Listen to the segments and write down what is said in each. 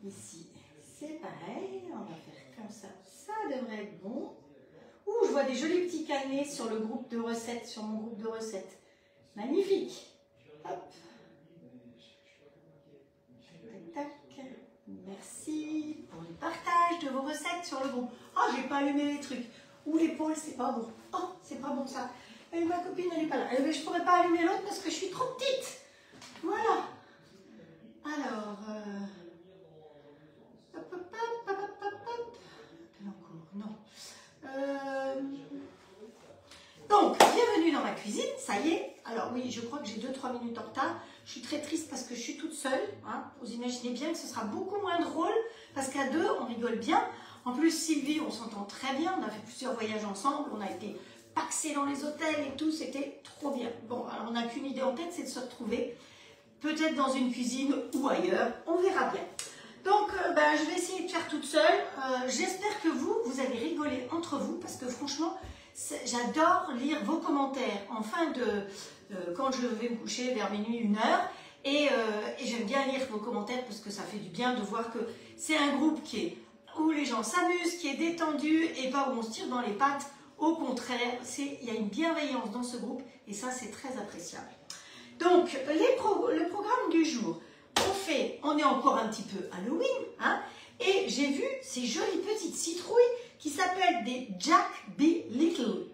Ici, c'est pareil. On va faire comme ça. Ça devrait être bon. Ouh, je vois des jolis petits cannets sur le groupe de recettes, sur mon groupe de recettes. Magnifique. Hop. Tac, tac. Merci pour le partage de vos recettes sur le groupe. Oh, j'ai pas allumé les trucs. Ou l'épaule, c'est pas bon. Oh, c'est pas bon ça. Et ma copine, elle n'est pas là. Eh bien, je pourrais pas allumer l'autre parce que je suis trop petite. Voilà. Alors, hop, hop, hop, hop, hop, hop. Encore, non. Donc, bienvenue dans ma cuisine, ça y est. Alors oui, je crois que j'ai 2-3 minutes en retard. Je suis très triste parce que je suis toute seule. Hein. Vous imaginez bien que ce sera beaucoup moins drôle parce qu'à deux, on rigole bien. En plus, Sylvie, on s'entend très bien. On a fait plusieurs voyages ensemble. On a été paxés dans les hôtels et tout. C'était trop bien. Bon, alors on n'a qu'une idée en tête, c'est de se retrouver. Peut-être dans une cuisine ou ailleurs. On verra bien. Donc, je vais essayer de faire toute seule. J'espère que vous allez rigoler entre vous parce que franchement, j'adore lire vos commentaires en fin de... quand je vais me coucher vers minuit, 1h. Et j'aime bien lire vos commentaires parce que ça fait du bien de voir que c'est un groupe où les gens s'amusent, qui est détendu et pas où on se tire dans les pattes. Au contraire, il y a une bienveillance dans ce groupe et ça, c'est très appréciable. Donc, le programme du jour, on est encore un petit peu Halloween, hein, et j'ai vu ces jolies petites citrouilles qui s'appellent des Jack Be Little.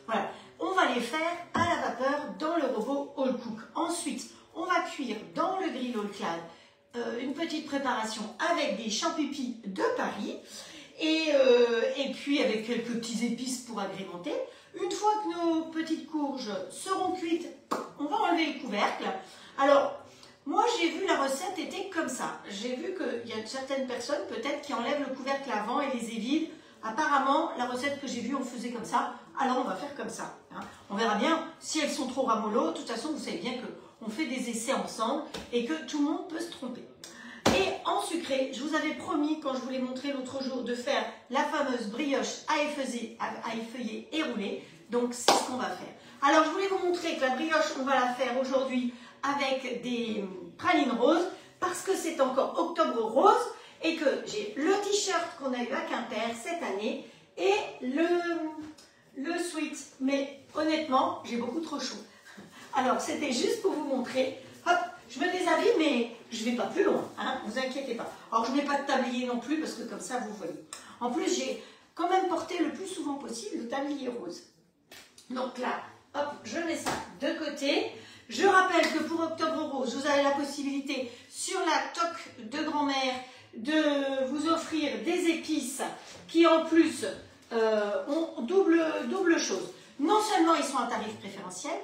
Voilà, on va les faire à la vapeur dans le robot All Cook. Ensuite, on va cuire dans le grill All Clad une petite préparation avec des champipis de Paris et puis avec quelques petits épices pour agrémenter. Une fois que nos petites courges seront cuites, on va enlever le couvercle. Alors, moi j'ai vu la recette était comme ça. J'ai vu qu'il y a certaines personnes peut-être qui enlèvent le couvercle avant et les évident. Apparemment, la recette que j'ai vue, on faisait comme ça. Alors on va faire comme ça. Hein. On verra bien si elles sont trop ramollo. De toute façon, vous savez bien qu'on fait des essais ensemble et que tout le monde peut se tromper. Et en sucré, je vous avais promis, quand je vous l'ai montré l'autre jour, de faire la fameuse brioche à effeuiller et rouler. Donc, c'est ce qu'on va faire. Alors, je voulais vous montrer que la brioche, on va la faire aujourd'hui avec des pralines roses parce que c'est encore octobre rose et que j'ai le t-shirt qu'on a eu à Quimper cette année et le sweat. Mais honnêtement, j'ai beaucoup trop chaud. Alors, c'était juste pour vous montrer. Hop, je me déshabille, mais je ne vais pas plus loin, hein, vous inquiétez pas. Alors, je n'ai pas de tablier non plus, parce que comme ça, vous voyez. En plus, j'ai quand même porté le plus souvent possible le tablier rose. Donc là, hop, je mets ça de côté. Je rappelle que pour Octobre Rose, vous avez la possibilité, sur la toque de grand-mère, de vous offrir des épices qui, en plus, ont double chose. Non seulement ils sont à tarif préférentiel,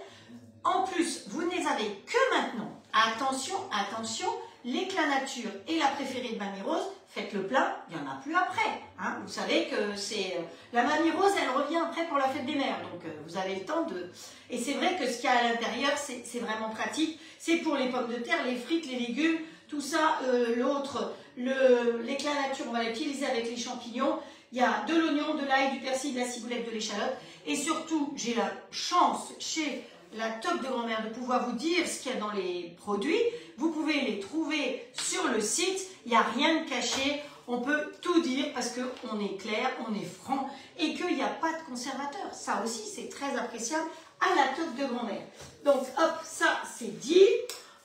en plus, vous ne les avez que maintenant. Attention, attention, l'éclat nature et la préférée de Mamie Rose, faites le plein, il n'y en a plus après. Hein. Vous savez que c'est la Mamie Rose, elle revient après pour la fête des mères. Donc, vous avez le temps de... Et c'est vrai que ce qu'il y a à l'intérieur, c'est vraiment pratique. C'est pour les pommes de terre, les frites, les légumes, tout ça. L'autre, l'éclat nature, on va l'utiliser avec les champignons. Il y a de l'oignon, de l'ail, du persil, de la ciboulette, de l'échalote. Et surtout, j'ai la chance chez la toque de grand-mère de pouvoir vous dire ce qu'il y a dans les produits. Vous pouvez les trouver sur le site. Il n'y a rien de caché. On peut tout dire parce qu'on est clair, on est franc et qu'il n'y a pas de conservateur. Ça aussi, c'est très appréciable à la toque de grand-mère. Donc, hop, ça, c'est dit.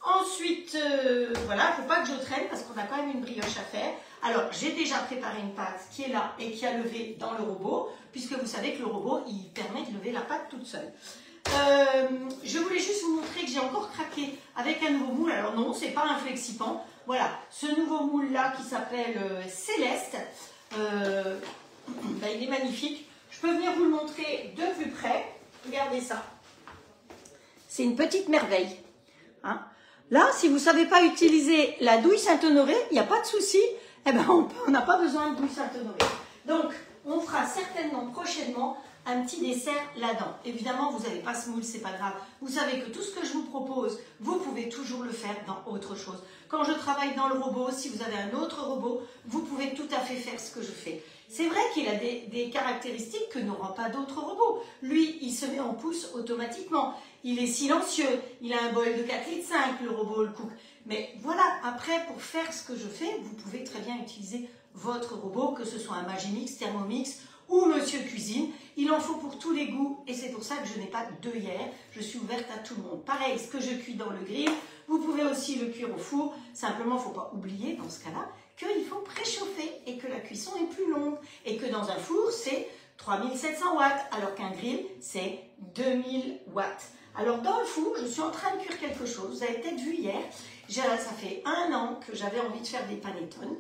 Ensuite, voilà, il ne faut pas que je traîne parce qu'on a quand même une brioche à faire. Alors, j'ai déjà préparé une pâte qui est là et qui a levé dans le robot, puisque vous savez que le robot, il permet de lever la pâte toute seule. Je voulais juste vous montrer que j'ai encore craqué avec un nouveau moule. Alors non, c'est pas un Flexipan. Voilà, ce nouveau moule-là qui s'appelle Céleste. Il est magnifique. Je peux venir vous le montrer de plus près. Regardez ça. C'est une petite merveille. Hein? Là, si vous ne savez pas utiliser la douille Saint-Honoré, il n'y a pas de souci. Eh ben, on n'a pas besoin de douille Saint-Honoré. Donc, on fera certainement prochainement un petit dessert là-dedans. Évidemment, vous n'avez pas ce moule, c'est pas grave. Vous savez que tout ce que je vous propose, vous pouvez pouvez toujours le faire dans autre chose. Quand je travaille dans le robot, si vous avez un autre robot, vous pouvez tout à fait faire ce que je fais. C'est vrai qu'il a des caractéristiques que n'auront pas d'autres robots. Lui, il se met en pouce automatiquement. Il est silencieux. Il a un bol de 4,5 litres, le robot le cook. Mais voilà, après, pour faire ce que je fais, vous pouvez très bien utiliser votre robot, que ce soit un Magimix, Thermomix ou Monsieur Cuisine. Il en faut pour tous les goûts et c'est pour ça que je n'ai pas d'œillère. Je suis ouverte à tout le monde. Pareil, ce que je cuis dans le grill, vous pouvez aussi le cuire au four. Simplement, il ne faut pas oublier dans ce cas-là qu'il faut préchauffer et que la cuisson est plus longue. Et que dans un four, c'est 3700 watts, alors qu'un grill, c'est 2000 watts. Alors dans le four, je suis en train de cuire quelque chose. Vous avez peut-être vu hier, ça fait 1 an que j'avais envie de faire des panettone.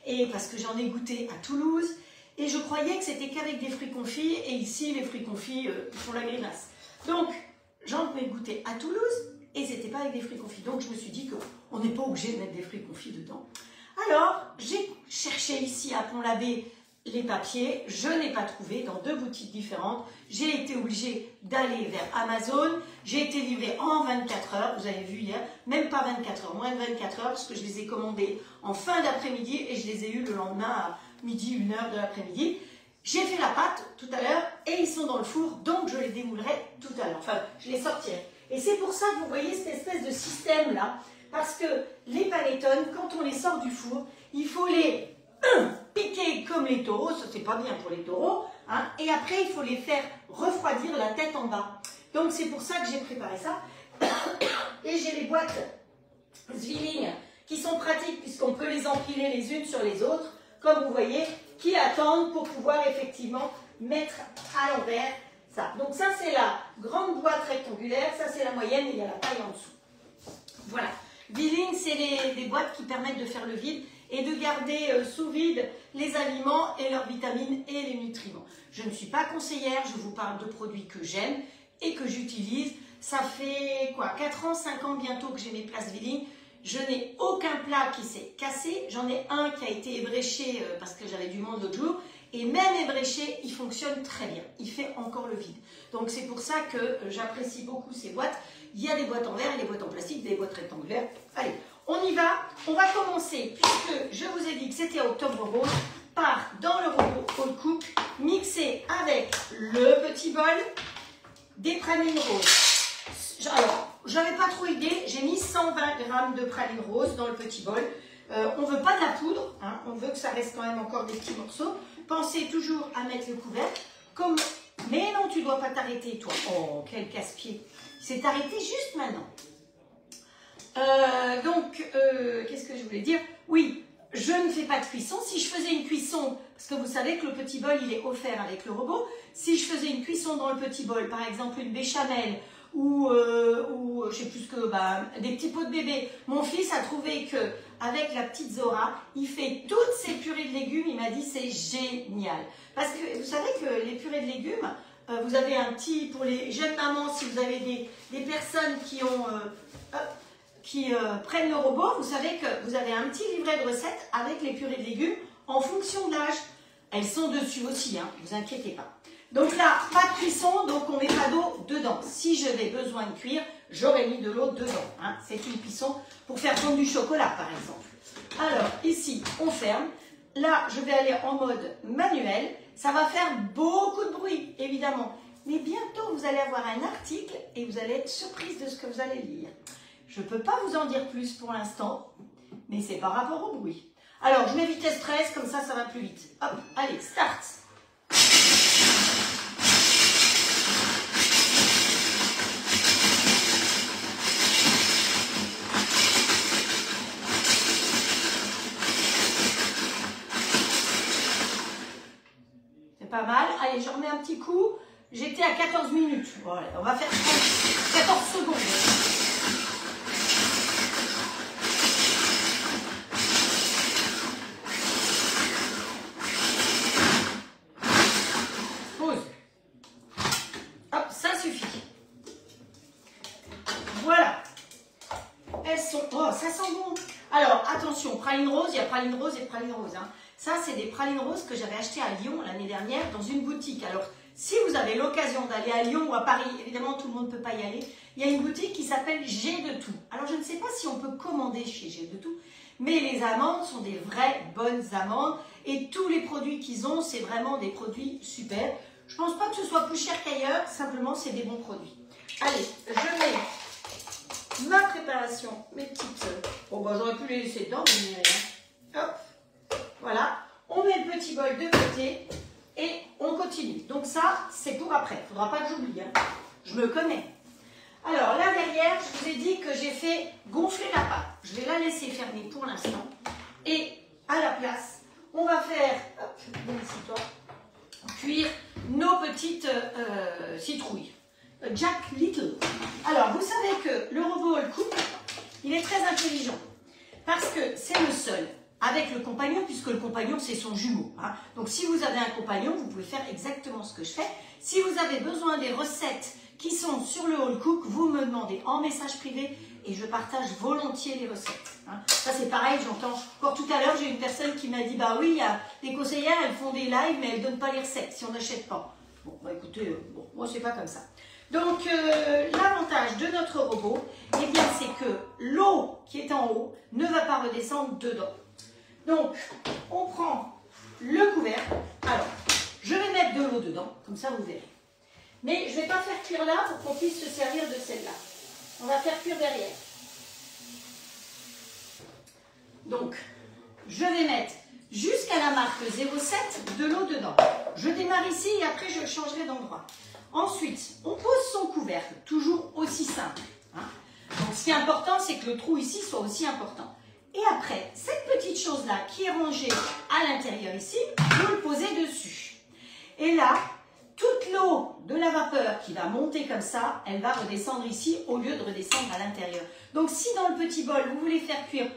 Et parce que j'en ai goûté à Toulouse. Et je croyais que c'était qu'avec des fruits confits. Et ici, les fruits confits font la grimace. Donc, j'en ai goûté à Toulouse. Et c'était pas avec des fruits confits. Donc, je me suis dit qu'on n'est pas obligé de mettre des fruits confits dedans. Alors, j'ai cherché ici à Pont-l'Abbé les papiers. Je n'ai pas trouvé dans 2 boutiques différentes. J'ai été obligée d'aller vers Amazon. J'ai été livrée en 24 heures. Vous avez vu hier, même pas 24 heures, moins de 24 heures, parce que je les ai commandés en fin d'après-midi et je les ai eus le lendemain à midi, 1h de l'après-midi. J'ai fait la pâte tout à l'heure et ils sont dans le four, donc je les démoulerai tout à l'heure. Enfin, je les sortirai. Et c'est pour ça que vous voyez cette espèce de système-là, parce que les panettone, quand on les sort du four, il faut les piquer comme les taureaux, ça c'est pas bien pour les taureaux, hein, et après il faut les faire refroidir la tête en bas. Donc c'est pour ça que j'ai préparé ça. Et j'ai les boîtes Zwilling qui sont pratiques puisqu'on peut les empiler les unes sur les autres, comme vous voyez, qui attendent pour pouvoir effectivement mettre à l'envers ça. Donc ça c'est la grande boîte rectangulaire, ça c'est la moyenne et il y a la taille en dessous. Voilà. Zwilling, c'est des boîtes qui permettent de faire le vide et de garder sous vide les aliments et leurs vitamines et les nutriments. Je ne suis pas conseillère, je vous parle de produits que j'aime et que j'utilise. Ça fait quoi, 4 ans, 5 ans bientôt que j'ai mes plats Zwilling. Je n'ai aucun plat qui s'est cassé. J'en ai un qui a été ébréché parce que j'avais du monde l'autre jour. Et même ébréché, il fonctionne très bien. Il fait encore le vide. Donc c'est pour ça que j'apprécie beaucoup ces boîtes. Il y a des boîtes en verre et des boîtes en plastique, des boîtes rectangulaires. Allez, on y va. On va commencer, puisque je vous ai dit que c'était Octobre Rose, par dans le robot All Cook, mixer avec le petit bol des pralines roses. Alors, j'avais pas trop idée, j'ai mis 120 g de pralines roses dans le petit bol. On ne veut pas de la poudre, hein, on veut que ça reste quand même encore des petits morceaux. Pensez toujours à mettre le couvercle. Mais non, tu ne dois pas t'arrêter, toi. Oh, quel casse-pied. Il s'est arrêté juste maintenant. Qu'est-ce que je voulais dire? Oui, je ne fais pas de cuisson. Si je faisais une cuisson, parce que vous savez que le petit bol, il est offert avec le robot. Si je faisais une cuisson dans le petit bol, par exemple une béchamel ou je sais plus que, des petits pots de bébé. Mon fils a trouvé que avec la petite Zora, il fait toutes ses purées de légumes. Il m'a dit c'est génial. Parce que vous savez que les purées de légumes, vous avez un petit, pour les jeunes mamans, si vous avez des personnes qui prennent le robot, vous savez que vous avez un petit livret de recettes avec les purées de légumes en fonction de l'âge. Elles sont dessus aussi, hein, vous inquiétez pas. Donc là, pas de cuisson, donc on met pas d'eau dedans. Si j'avais besoin de cuire, j'aurais mis de l'eau dedans. Hein. C'est une cuisson pour faire fondre du chocolat, par exemple. Alors, ici, on ferme. Là, je vais aller en mode manuel. Ça va faire beaucoup de bruit, évidemment. Mais bientôt, vous allez avoir un article et vous allez être surprise de ce que vous allez lire. Je ne peux pas vous en dire plus pour l'instant, mais c'est par rapport au bruit. Alors, je mets vitesse 13, comme ça, ça va plus vite. Hop, allez, start! Pas mal. Allez, je remets un petit coup. J'étais à 14 minutes. Voilà, on va faire 14 secondes. Pause. Hop, ça suffit. Voilà. Elles sont... Oh, ça sent bon. Alors, attention, praline rose, il y a praline rose et praline rose. Hein. Ça, c'est des pralines roses que j'avais achetées à Lyon l'année dernière dans une boutique. Alors, si vous avez l'occasion d'aller à Lyon ou à Paris, évidemment, tout le monde ne peut pas y aller, il y a une boutique qui s'appelle J'ai de tout. Alors, je ne sais si on peut commander chez J'ai de tout, mais les amandes sont des vraies bonnes amandes et tous les produits qu'ils ont, c'est vraiment des produits super. Je pense pas que ce soit plus cher qu'ailleurs, simplement c'est des bons produits. Allez, je mets ma préparation, mes petites... Bon, bah j'aurais pu les laisser dedans, mais hop, voilà. On met le petit bol de côté et on continue. Donc ça, c'est pour après. Il ne faudra pas que j'oublie, hein. Je me connais. Alors là derrière, je vous ai dit que j'ai fait gonfler la pâte. Je vais la laisser fermer pour l'instant. Et à la place, on va faire, hop, toi, cuire nos petites citrouilles. Jack Little. Alors, vous savez que le robot All Cook, il est très intelligent. Parce que c'est le seul avec le compagnon, puisque le compagnon, c'est son jumeau. Hein. Donc, si vous avez un compagnon, vous pouvez faire exactement ce que je fais. Si vous avez besoin des recettes qui sont sur le All Cook, vous me demandez en message privé et je partage volontiers les recettes. Hein. Ça, c'est pareil, j'entends. Encore tout à l'heure, j'ai une personne qui m'a dit, bah oui, il y a des conseillères, elles font des lives, mais elles ne donnent pas les recettes si on n'achète pas. Bon, bah écoutez, bon, moi, c'est pas comme ça. Donc, l'avantage de notre robot, eh bien, c'est que l'eau qui est en haut ne va pas redescendre dedans. Donc, on prend le couvercle. Alors, je vais mettre de l'eau dedans, comme ça vous verrez. Mais je ne vais pas faire cuire là pour qu'on puisse se servir de celle-là. On va faire cuire derrière. Donc, je vais mettre jusqu'à la marque 0,7 de l'eau dedans. Je démarre ici et après je changerai d'endroit. Ensuite, on pose son couvercle, toujours aussi simple. Hein. Donc, ce qui est important, c'est que le trou ici soit aussi important. Et après, cette petite chose-là qui est rangée à l'intérieur ici, vous le posez dessus. Et là, toute l'eau de la vapeur qui va monter comme ça, elle va redescendre ici au lieu de redescendre à l'intérieur. Donc, si dans le petit bol, vous voulez faire cuire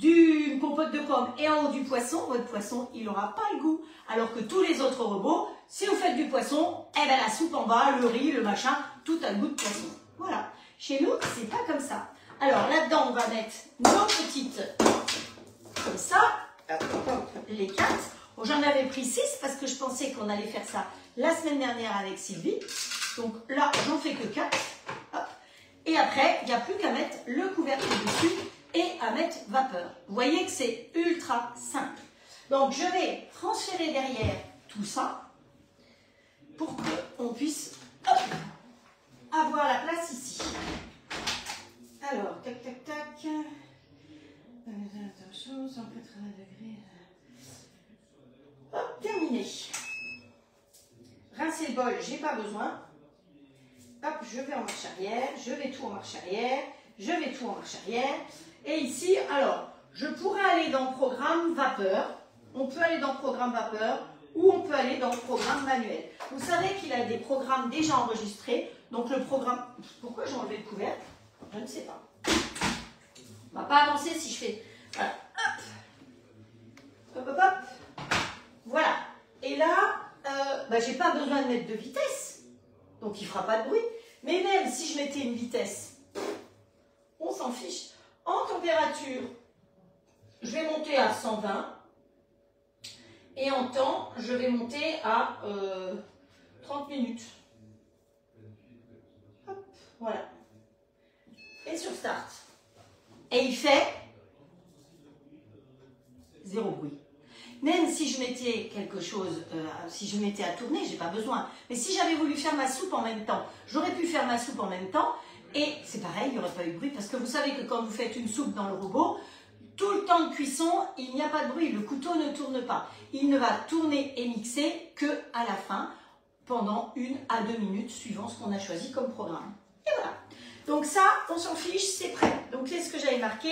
une compote de pommes et en haut du poisson, votre poisson, il n'aura pas le goût. Alors que tous les autres robots, si vous faites du poisson, eh ben la soupe en bas, le riz, le machin, tout a le goût de poisson. Voilà. Chez nous, c'est pas comme ça. Alors là-dedans, on va mettre nos petites, comme ça, les 4. Bon, j'en avais pris 6 parce que je pensais qu'on allait faire ça la semaine dernière avec Sylvie. Donc là, j'en fais que 4. Hop. Et après, il n'y a plus qu'à mettre le couvercle dessus et à mettre vapeur. Vous voyez que c'est ultra simple. Donc, je vais transférer derrière tout ça pour qu'on puisse hop, avoir la place ici. Alors, tac, tac, tac. Attention, 180 degrés. Hop, terminé. Rincer le bol, j'ai pas besoin. Hop, je vais en marche arrière, je vais tout en marche arrière, je vais tout en marche arrière. Et ici, alors, je pourrais aller dans le programme vapeur. On peut aller dans le programme vapeur ou on peut aller dans le programme manuel. Vous savez qu'il a des programmes déjà enregistrés. Donc le programme... Pourquoi j'ai enlevé le couvercle? Je ne sais pas. On ne va pas avancer si je fais... Voilà. Hop. Hop, hop, hop. Voilà. Et là, j'ai pas besoin de mettre de vitesse. Donc il ne fera pas de bruit. Mais même si je mettais une vitesse, on s'en fiche. En température, je vais monter à 120. Et en temps, je vais monter à 30 minutes. Hop, voilà. Et sur Start. Et il fait 0 bruit. Même si je mettais quelque chose, si je mettais à tourner, j'ai pas besoin. Mais si j'avais voulu faire ma soupe en même temps, j'aurais pu faire ma soupe en même temps. Et c'est pareil, il n'y aurait pas eu de bruit. Parce que vous savez que quand vous faites une soupe dans le robot, tout le temps de cuisson, il n'y a pas de bruit. Le couteau ne tourne pas. Il ne va tourner et mixer que à la fin, pendant 1 à 2 minutes, suivant ce qu'on a choisi comme programme. Et voilà. Donc ça, on s'en fiche, c'est prêt. Donc c'est ce que j'avais marqué.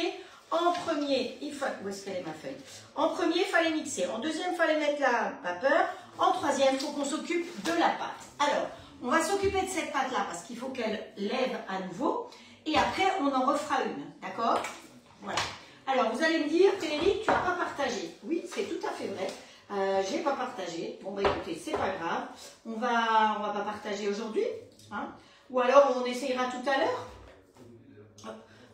En premier, il faut... Où est-ce qu'elle est ma feuille? En premier, il fallait mixer. En deuxième, il fallait mettre la vapeur. En troisième, il faut qu'on s'occupe de la pâte. Alors, on va s'occuper de cette pâte-là parce qu'il faut qu'elle lève à nouveau. Et après, on en refera une. D'accord? Voilà. Alors, vous allez me dire, Télélique, tu n'as pas partagé. Oui, c'est tout à fait vrai. Je n'ai pas partagé. Bon, bah écoutez, c'est pas grave. On va pas partager aujourd'hui. Hein, ou alors, on essayera tout à l'heure.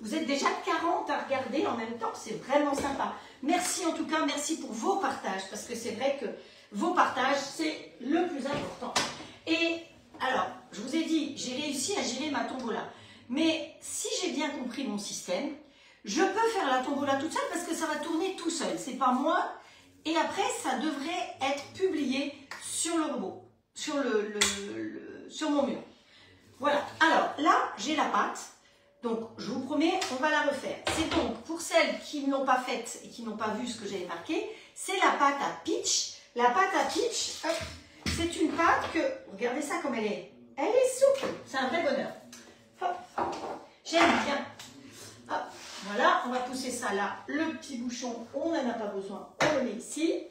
Vous êtes déjà 40 à regarder en même temps. C'est vraiment sympa. Merci en tout cas. Merci pour vos partages. Parce que c'est vrai que vos partages, c'est le plus important. Et alors, je vous ai dit, j'ai réussi à gérer ma tombola. Mais si j'ai bien compris mon système, Je peux faire la tombola toute seule parce que ça va tourner tout seul. C'est pas moi. Et après, ça devrait être publié sur le robot, sur, sur mon mur. Voilà. Alors là, j'ai la pâte. Donc, je vous promets, on va la refaire. C'est donc, pour celles qui ne l'ont pas faite et qui n'ont pas vu ce que j'avais marqué, c'est la pâte à peach. La pâte à peach, c'est une pâte que, regardez ça comme elle est. Elle est souple. C'est un vrai bonheur. Hop. J'aime bien. Hop. Voilà, on va pousser ça là. Le petit bouchon, on n'en a pas besoin. On le met ici.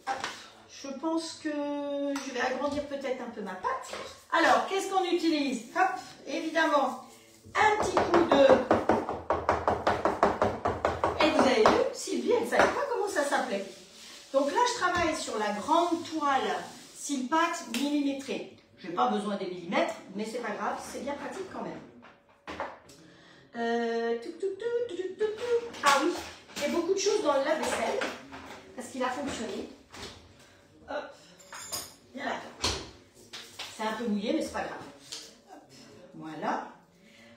Hop. Je pense que je vais agrandir peut-être un peu ma pâte. Alors, qu'est-ce qu'on utilise? Hop, évidemment, un petit coup de... Et vous avez vu, Sylvie, elle ne savait pas comment ça s'appelait. Donc là, je travaille sur la grande toile Silpat millimétrée. Je n'ai pas besoin des millimètres, mais c'est pas grave, c'est bien pratique quand même. Ah oui, il y a beaucoup de choses dans le lave-vaisselle, parce qu'il a fonctionné. Hop, bien là. C'est un peu mouillé, mais c'est pas grave. Hop, voilà.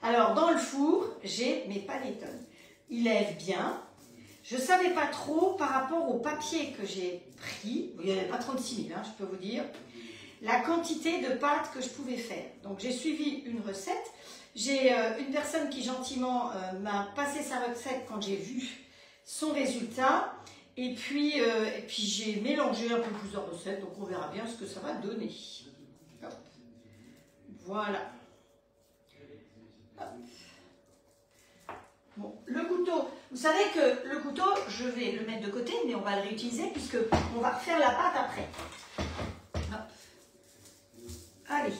Alors, dans le four, j'ai mes panettones. Ils lèvent bien. Je ne savais pas trop par rapport au papier que j'ai pris. Il n'y avait pas 36 000, hein, je peux vous dire. La quantité de pâtes que je pouvais faire. Donc, j'ai suivi une recette. J'ai une personne qui gentiment m'a passé sa recette quand j'ai vu son résultat. Et puis j'ai mélangé un peu plusieurs recettes, donc on verra bien ce que ça va donner. Hop. Voilà. Hop. Bon, le couteau. Vous savez que le couteau, je vais le mettre de côté, mais on va le réutiliser puisque on va refaire la pâte après. Hop. Allez,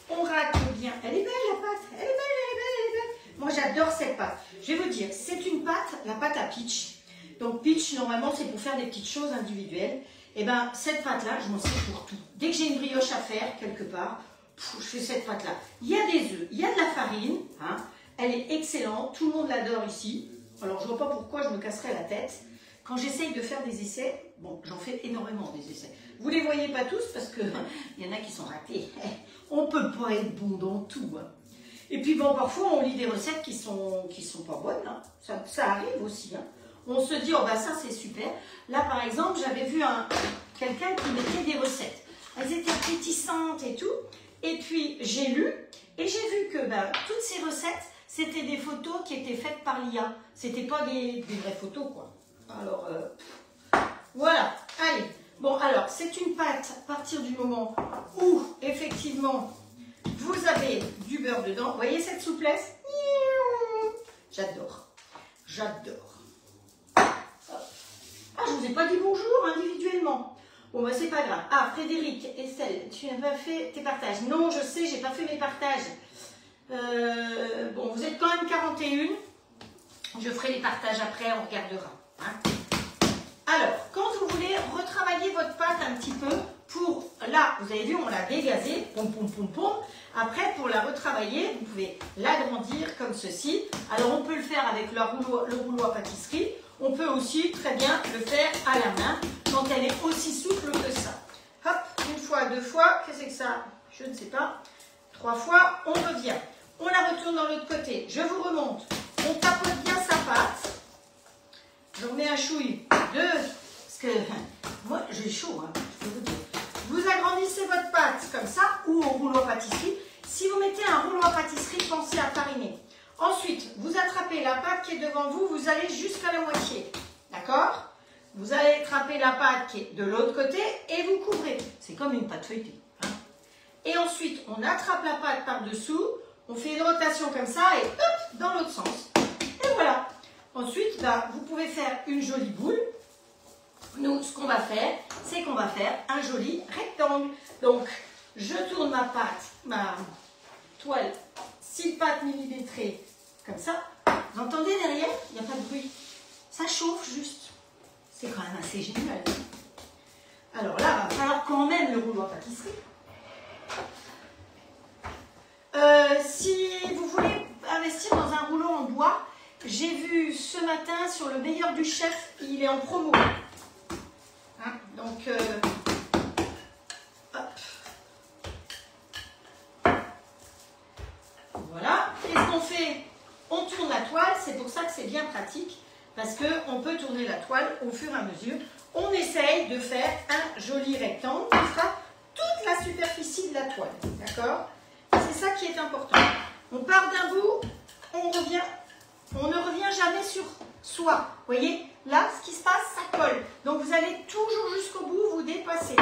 on racle bien. Elle est belle la pâte. Elle est belle, elle est belle, elle est belle. Moi j'adore cette pâte. Je vais vous dire, c'est une pâte, la pâte à peach. Donc peach, normalement, c'est pour faire des petites choses individuelles. Et bien, cette pâte-là, je m'en sers pour tout. Dès que j'ai une brioche à faire, quelque part, je fais cette pâte-là. Il y a des œufs, il y a de la farine. Hein. Elle est excellente, tout le monde l'adore ici. Alors, je ne vois pas pourquoi je me casserais la tête. Quand j'essaye de faire des essais, bon, j'en fais énormément des essais. Vous ne les voyez pas tous parce qu'il y en a qui sont ratés. On ne peut pas être bon dans tout. Hein. Et puis, bon, parfois, on lit des recettes qui sont pas bonnes. Hein. Ça arrive aussi. Hein. On se dit, oh bah ça c'est super. Là par exemple, j'avais vu quelqu'un qui mettait des recettes. Elles étaient appétissantes et tout. Et puis j'ai lu et j'ai vu que toutes ces recettes, c'était des photos qui étaient faites par l'IA. C'était pas des vraies photos quoi. Alors voilà, allez. Bon alors, c'est une pâte à partir du moment où effectivement vous avez du beurre dedans. Vous voyez cette souplesse? J'adore. J'adore. Ah, je vous ai pas dit bonjour individuellement. Bon, bah, c'est pas grave. Ah, Frédéric, Estelle, tu n'as pas fait tes partages. Non, je sais, j'ai pas fait mes partages. Bon, vous êtes quand même 41. Je ferai les partages après, on regardera. Hein. Alors, quand vous voulez retravailler votre pâte un petit peu, pour, là, vous avez vu, on l'a dégazée, pom, pom, pom, pom. Après, pour la retravailler, vous pouvez l'agrandir comme ceci. Alors, on peut le faire avec le rouleau à pâtisserie. On peut aussi très bien le faire à la main quand elle est aussi souple que ça. Hop, une fois, deux fois, qu'est-ce que c'est que ça? Je ne sais pas. 3 fois, on revient. On la retourne dans l'autre côté. Je vous remonte. On tapote bien sa pâte. Je remets un chouille. Parce que moi, j'ai chaud, hein, je peux vous dire. Vous agrandissez votre pâte comme ça ou au rouleau à pâtisserie. Si vous mettez un rouleau à pâtisserie, pensez à fariner. Ensuite, vous attrapez la pâte qui est devant vous, vous allez jusqu'à la moitié. D'accord? Vous allez attraper la pâte qui est de l'autre côté et vous couvrez. C'est comme une pâte feuilletée. Hein? Et ensuite, on attrape la pâte par-dessous, on fait une rotation comme ça et hop, dans l'autre sens. Et voilà. Ensuite, vous pouvez faire une jolie boule. Nous, ce qu'on va faire, c'est qu'on va faire un joli rectangle. Donc, je tourne ma pâte, ma toile Silpat millimétrée, comme ça. Vous entendez derrière? Il n'y a pas de bruit. Ça chauffe juste. C'est quand même assez génial. Alors là, il va falloir quand même le rouleau à pâtisserie. Si vous voulez investir dans un rouleau en bois, j'ai vu ce matin sur le meilleur du chef, il est en promo. Hein, donc, hop. Voilà. Qu'est-ce qu'on fait? On tourne la toile, c'est pour ça que c'est bien pratique, parce qu'on peut tourner la toile au fur et à mesure. On essaye de faire un joli rectangle qui fera toute la superficie de la toile, d'accord? C'est ça qui est important. On part d'un bout, on ne revient jamais sur soi. Vous voyez, là, ce qui se passe, ça colle. Donc, vous allez toujours jusqu'au bout, vous dépassez.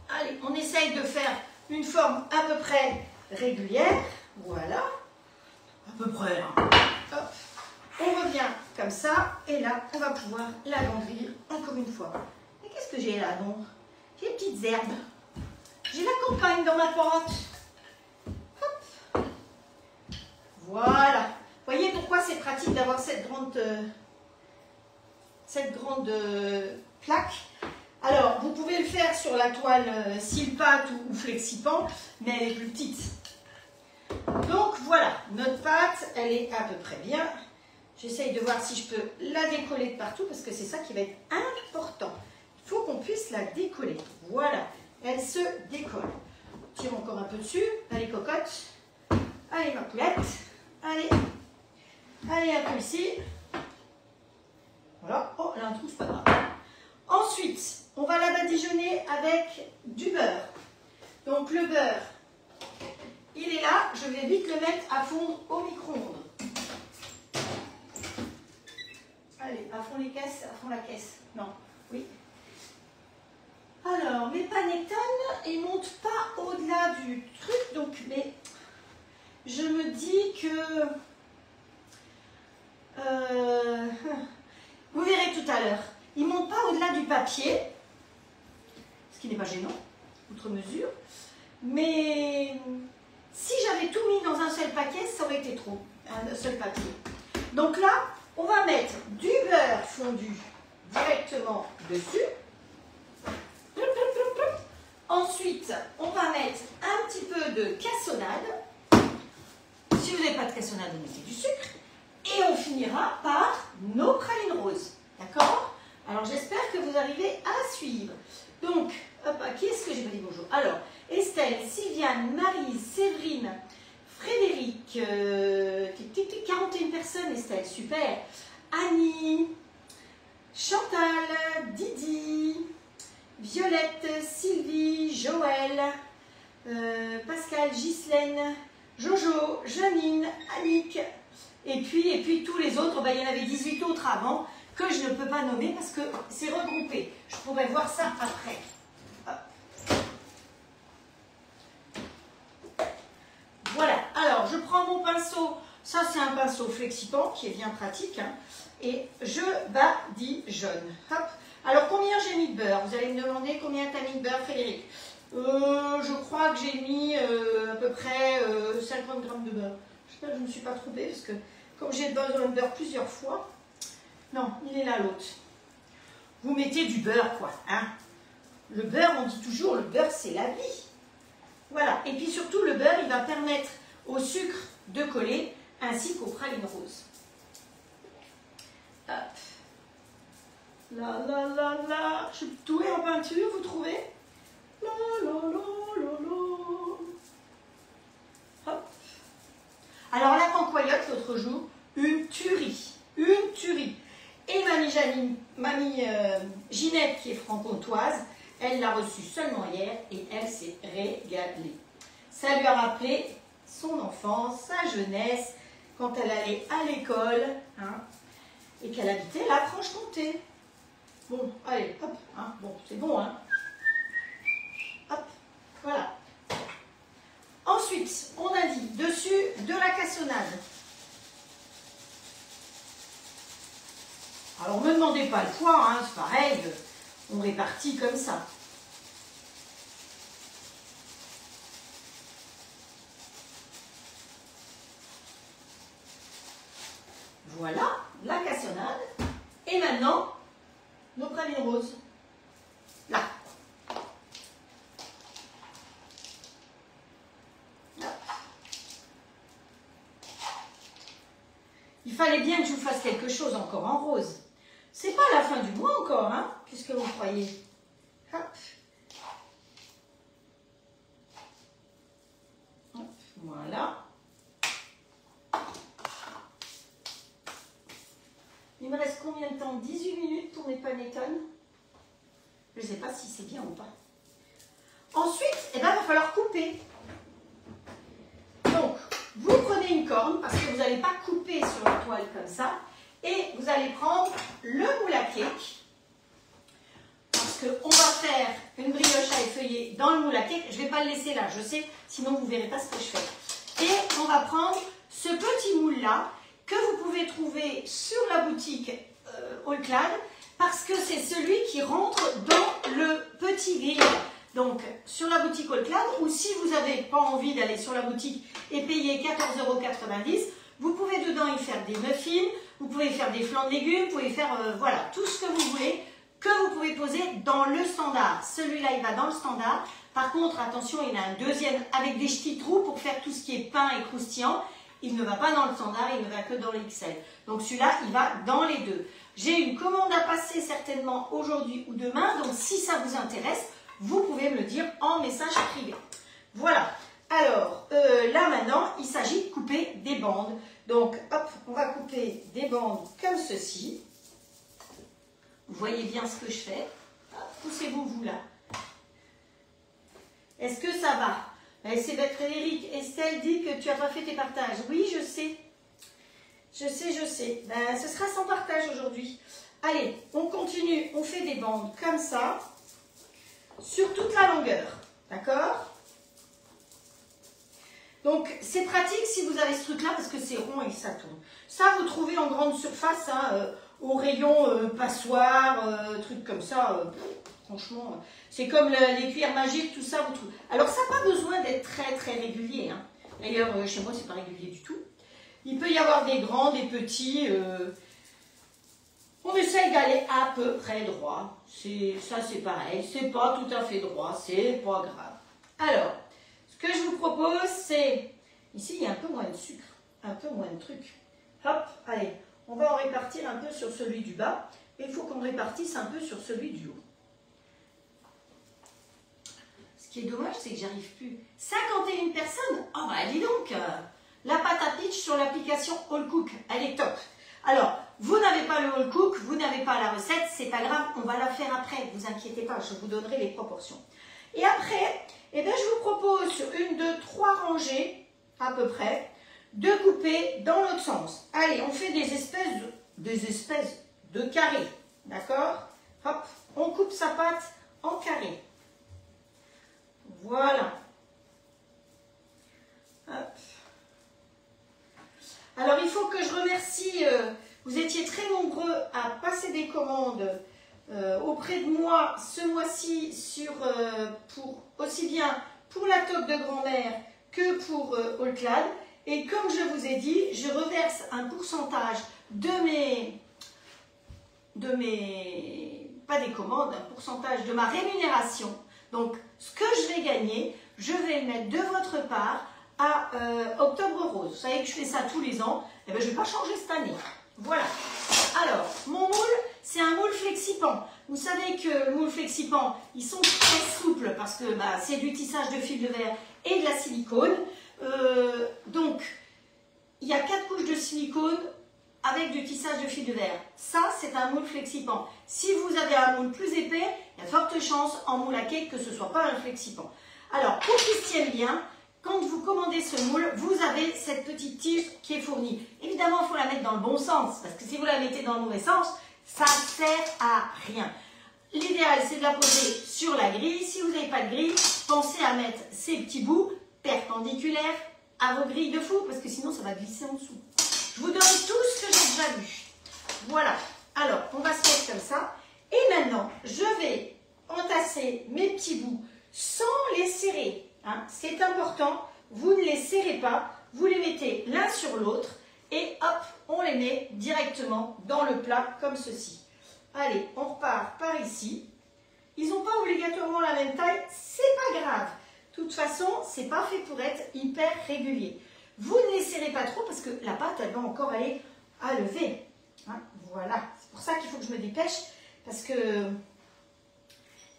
Allez, on essaye de faire une forme à peu près régulière. Voilà. À peu près. Hein. Hop. On revient comme ça. Et là, on va pouvoir l'agrandir encore une fois. Mais qu'est-ce que j'ai là, donc? J'ai des petites herbes. J'ai la campagne dans ma pente. Hop. Voilà. Voyez pourquoi c'est pratique d'avoir cette grande plaque. Alors, vous pouvez le faire sur la toile Silpat ou Flexipan, mais elle est plus petite. Donc voilà, notre pâte, elle est à peu près bien. J'essaye de voir si je peux la décoller de partout, parce que c'est ça qui va être important. Il faut qu'on puisse la décoller. Voilà, elle se décolle. On tire encore un peu dessus. Allez, cocotte. Allez, ma poulette. Allez. Allez, un peu ici. Voilà. Oh, elle a un trou, c'est pas grave. Ensuite, on va la badigeonner avec du beurre. Donc, le beurre, il est là. Je vais vite le mettre à fondre au micro-ondes. Allez, à fond les caisses, à fond la caisse. Non, oui. Alors, mes panettone, ils ne montent pas au-delà du truc. Donc, mais je me dis que... vous verrez tout à l'heure. Ils ne montent pas au-delà du papier, ce qui n'est pas gênant, outre mesure. Mais si j'avais tout mis dans un seul paquet, ça aurait été trop, un seul papier. Donc là, on va mettre du beurre fondu directement dessus. Ensuite, on va mettre un petit peu de cassonade. Si vous n'avez pas de cassonade, vous mettez du sucre. Et on finira par nos pralines roses. D'accord? Alors, j'espère que vous arrivez à suivre. Donc, hop, à qui est-ce que j'ai pas dit bonjour? Alors, Estelle, Sylviane, Marise, Séverine, Frédéric, 41 personnes, Estelle, super. Annie, Chantal, Didi, Violette, Sylvie, Joël, Pascal, Ghislaine, Jojo, Janine, Annick, et puis tous les autres, ben, il y en avait 18 autres avant, que je ne peux pas nommer parce que c'est regroupé. Je pourrais voir ça après. Hop. Voilà, alors je prends mon pinceau, ça c'est un pinceau Flexipan qui est bien pratique, hein, et je badigeonne. Hop. Alors combien j'ai mis de beurre? Vous allez me demander combien tu as mis de beurre, Frédéric? Je crois que j'ai mis à peu près 50 grammes de beurre. J'espère que je ne me suis pas trompée parce que comme j'ai besoin de beurre plusieurs fois, non, il est là l'autre. Vous mettez du beurre quoi, hein. Le beurre, on dit toujours, le beurre c'est la vie. Voilà, et puis surtout le beurre, il va permettre au sucre de coller ainsi qu'aux pralines roses. Hop. Là, là, là, là. Je suis douée en peinture, vous trouvez? Là, là, là, là, là. Hop. Alors la cancoyote l'autre jour, une tuerie. Une tuerie. Et mamie Ginette, qui est franc-comtoise, elle l'a reçue seulement hier et elle s'est régalée. Ça lui a rappelé son enfance, sa jeunesse, quand elle allait à l'école, hein, et qu'elle habitait la Franche-Comté. Bon, allez, hop, hein, bon, c'est bon, hein. Hop, voilà. Ensuite, on a dit dessus de la cassonade. Alors, ne me demandez pas le poids, hein, c'est pareil, on répartit comme ça. Voilà, la cassonade. Et maintenant, nos pralines roses. Là. Il fallait bien que je vous fasse quelque chose encore en rose. C'est pas la fin du mois encore, hein, puisque vous croyez. Hop. Hop, voilà. combien de temps? 18 minutes pour mes panettone. Je ne sais pas si c'est bien ou pas. Ensuite, il va falloir couper. Donc, vous prenez une corne, parce que vous n'allez pas couper sur la toile comme ça, et vous allez prendre le moule à cake, parce qu'on va faire une brioche à effeuiller dans le moule à cake. Je ne vais pas le laisser là, je sais, sinon vous ne verrez pas ce que je fais. Et on va prendre ce petit moule-là, que vous pouvez trouver sur la boutique All-Clad, parce que c'est celui qui rentre dans le petit grill. Donc, sur la boutique All-Clad, ou si vous n'avez pas envie d'aller sur la boutique et payer 14,90 €, vous pouvez dedans y faire des muffins, vous pouvez faire des flancs de légumes, vous pouvez faire voilà, tout ce que vous voulez, que vous pouvez poser dans le standard. Celui-là, il va dans le standard. Par contre, attention, il y en a un deuxième avec des petits trous pour faire tout ce qui est pain et croustillant. Il ne va pas dans le standard, il ne va que dans le XL. Donc celui-là, il va dans les deux. J'ai une commande à passer certainement aujourd'hui ou demain, donc si ça vous intéresse, vous pouvez me le dire en message privé. Voilà. Alors, là maintenant, il s'agit de couper des bandes. Donc, hop, on va couper des bandes comme ceci. Vous voyez bien ce que je fais. Poussez-vous, vous, là. Est-ce que ça va? C'est bête, Frédéric. Estelle dit que tu n'as pas fait tes partages. Oui, je sais. Je sais. Ben, ce sera sans partage aujourd'hui. Allez, on continue. On fait des bandes comme ça, sur toute la longueur. D'accord? Donc, c'est pratique si vous avez ce truc-là, parce que c'est rond et ça tourne. Ça, vous trouvez en grande surface, hein, au rayon passoire, trucs comme ça. Franchement, c'est comme les cuillères magiques, tout ça, vous trouvez. Alors, ça n'a pas besoin d'être très, très régulier. Hein. D'ailleurs, chez moi, c'est pas régulier du tout. Il peut y avoir des grands, des petits. On essaye d'aller à peu près droit. Ça, c'est pareil. C'est pas tout à fait droit. C'est pas grave. Alors, ce que je vous propose, c'est... Ici, il y a un peu moins de sucre. Un peu moins de trucs. Hop, allez. On va en répartir un peu sur celui du bas. Et il faut qu'on répartisse un peu sur celui du haut. Ce qui est dommage, c'est que j'arrive plus. 51 personnes. Oh bah dis donc, la pâte à pitch sur l'application All Cook, elle est top. Alors, vous n'avez pas le All Cook, vous n'avez pas la recette, c'est pas grave, on va la faire après, vous inquiétez pas, je vous donnerai les proportions. Et après, eh bien, je vous propose sur 1, 2, 3 rangées, à peu près, de couper dans l'autre sens. Allez, on fait des espèces de carrés, d'accord? Hop, on coupe sa pâte en carrés. Voilà. Hop. Alors, il faut que je remercie, vous étiez très nombreux à passer des commandes auprès de moi ce mois-ci aussi bien pour la toque de grand-mère que pour All-Clad. Et comme je vous ai dit, je reverse un pourcentage pas des commandes, un pourcentage de ma rémunération. Donc, ce que je vais gagner, je vais le mettre de votre part à Octobre Rose. Vous savez que je fais ça tous les ans. Eh bien, je ne vais pas changer cette année. Voilà. Alors, mon moule, c'est un moule flexipan. Vous savez que le moule flexipan, ils sont très souples parce que c'est du tissage de fil de verre et de la silicone. Donc, il y a 4 couches de silicone avec du tissage de fil de verre. Ça, c'est un moule flexipan. Si vous avez un moule plus épais, il y a de fortes chances en moule à cake que ce ne soit pas un flexipan. Alors, pour qu'il se tienne bien, quand vous commandez ce moule, vous avez cette petite tige qui est fournie. Évidemment, il faut la mettre dans le bon sens, parce que si vous la mettez dans le mauvais sens, ça ne sert à rien. L'idéal, c'est de la poser sur la grille. Si vous n'avez pas de grille, pensez à mettre ces petits bouts perpendiculaires à vos grilles de four, parce que sinon, ça va glisser en dessous. Je vous donne tout ce que j'ai déjà vu. Voilà. Alors, on va se mettre comme ça. Et maintenant, je vais entasser mes petits bouts sans les serrer. Hein. C'est important, vous ne les serrez pas, vous les mettez l'un sur l'autre et hop, on les met directement dans le plat comme ceci. Allez, on repart par ici. Ils n'ont pas obligatoirement la même taille, c'est pas grave. De toute façon, c'est pas fait pour être hyper régulier. Vous ne les serrez pas trop parce que la pâte, elle va encore aller à lever. Hein, voilà, c'est pour ça qu'il faut que je me dépêche parce que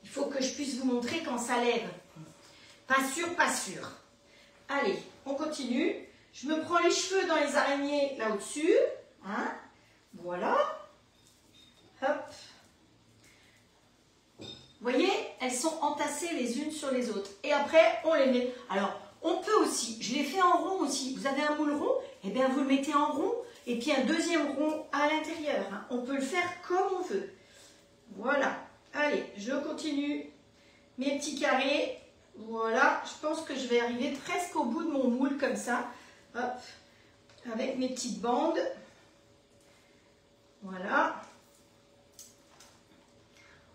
il faut que je puisse vous montrer quand ça lève. Pas sûr, pas sûr. Allez, on continue. Je me prends les cheveux dans les araignées là au-dessus. Hein, voilà. Vous voyez, elles sont entassées les unes sur les autres. Et après, on les met. Alors, on peut aussi, je l'ai fait en rond aussi. Vous avez un moule rond, et bien vous le mettez en rond, et puis un deuxième rond à l'intérieur. Hein. On peut le faire comme on veut. Voilà. Allez, je continue mes petits carrés. Voilà, je pense que je vais arriver presque au bout de mon moule comme ça. Hop, avec mes petites bandes. Voilà.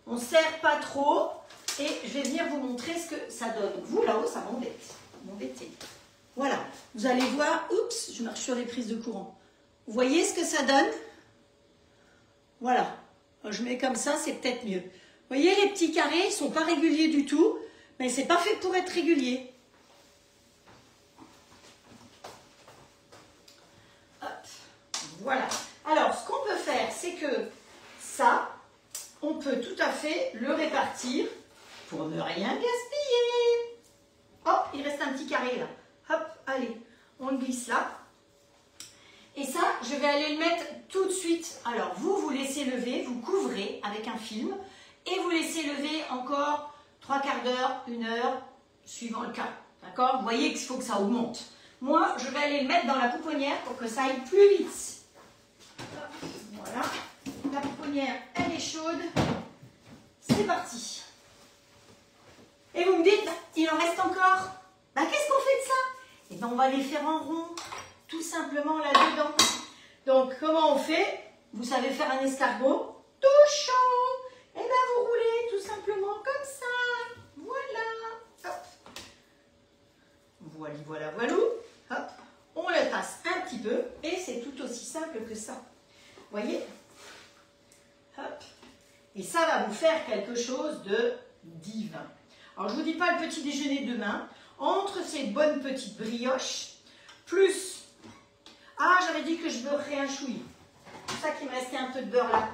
On ne serre pas trop et je vais venir vous montrer ce que ça donne. Vous là-haut, ça m'embête. Voilà, vous allez voir, oups, je marche sur les prises de courant. Vous voyez ce que ça donne? Voilà, je mets comme ça, c'est peut-être mieux. Vous voyez, les petits carrés, ils ne sont pas réguliers du tout, mais c'est pas fait pour être régulier. Hop, voilà. Alors, ce qu'on peut faire, c'est que ça, on peut tout à fait le répartir pour ne rien gaspiller. Oh, il reste un petit carré là. Hop, allez, on le glisse là. Et ça, je vais aller le mettre tout de suite. Alors, vous laissez lever, vous couvrez avec un film et vous laissez lever encore 3/4 d'heure, 1 heure, suivant le cas. D'accord? Vous voyez qu'il faut que ça augmente. Moi, je vais aller le mettre dans la pouponnière pour que ça aille plus vite. Hop, voilà. La pouponnière, elle est chaude. C'est parti. Et vous me dites, il en reste encore. Bah, qu'est-ce qu'on fait de ça? Eh bien, on va les faire en rond, tout simplement là-dedans. Donc, comment on fait? Vous savez faire un escargot tout chaud. Eh bien, vous roulez tout simplement comme ça. Voilà. Hop. Voilà. Hop. On le passe un petit peu et c'est tout aussi simple que ça. Vous voyez? Hop. Et ça va vous faire quelque chose de divin. Alors, je ne vous dis pas le petit déjeuner demain. Entre ces bonnes petites brioches, plus... Ah, j'avais dit que je beurrerais un chouï. C'est pour ça qu'il me restait un peu de beurre là.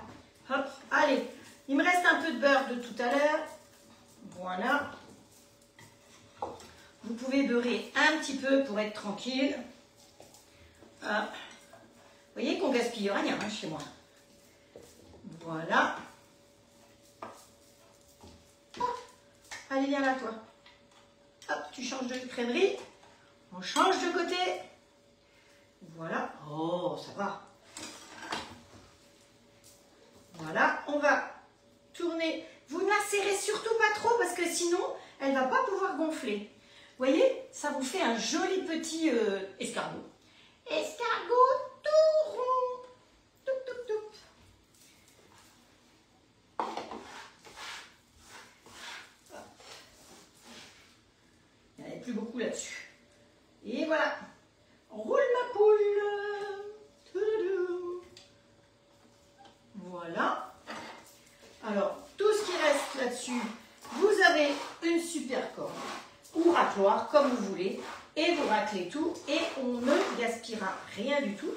Hop, allez. Il me reste un peu de beurre de tout à l'heure. Voilà. Vous pouvez beurrer un petit peu pour être tranquille. Hop. Vous voyez qu'on gaspille rien hein, chez moi. Voilà. Allez, viens là, toi. Hop, tu changes de crèmerie. On change de côté. Voilà. Oh, ça va. Voilà, on va tourner. Vous ne la serrez surtout pas trop parce que sinon, elle ne va pas pouvoir gonfler. Vous voyez, ça vous fait un joli petit escargot. Escargot tout rond. Toup. Il n'y en avait plus beaucoup là-dessus. Et voilà. Roule ma poule. Voilà. Alors, tout ce qui reste là-dessus, vous avez une super corde ou racloir, comme vous voulez, et vous raclez tout et on ne gaspillera rien du tout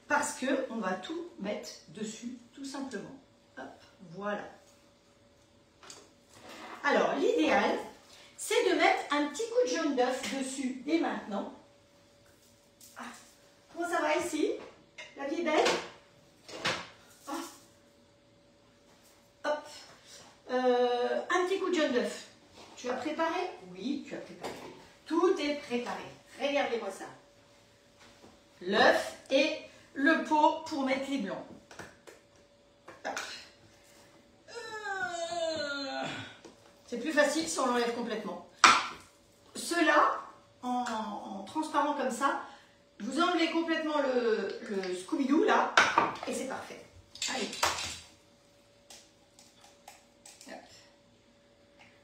parce qu'on va tout mettre dessus, tout simplement. Hop, voilà. Alors, l'idéal, c'est de mettre un petit coup de jaune d'œuf dessus dès maintenant. Ah, comment ça va ici? La vie est belle? Ah. Hop. Un petit coup de jaune d'œuf. Tu as préparé? Oui, tu as préparé. Tout est préparé. Regardez-moi ça. L'œuf et le pot pour mettre les blancs. C'est plus facile si on l'enlève complètement. Ceux-là, en transparent comme ça, vous enlevez complètement le Scooby-Doo là, et c'est parfait. Allez.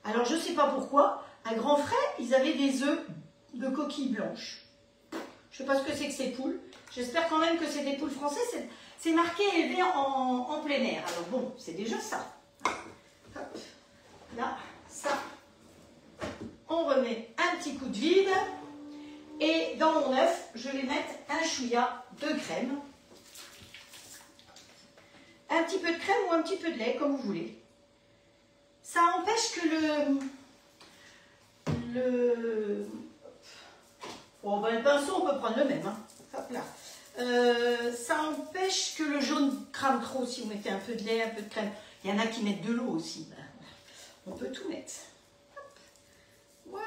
Alors je ne sais pas pourquoi, à Grand Frais, ils avaient des œufs de coquilles blanches. Je ne sais pas ce que c'est que ces poules. J'espère quand même que c'est des poules françaises. C'est marqué élevé en plein air. Alors bon, c'est déjà ça. Hop. Là, ça. On remet un petit coup de vide. Et dans mon œuf, je vais mettre un chouïa de crème. Un petit peu de crème ou un petit peu de lait, comme vous voulez. Ça empêche que Bon, ben, le pinceau, on peut prendre le même. Hein. Hop là. Ça empêche que le jaune crame trop si vous mettez un peu de lait, un peu de crème. Il y en a qui mettent de l'eau aussi. On peut tout mettre. Hop. Voilà.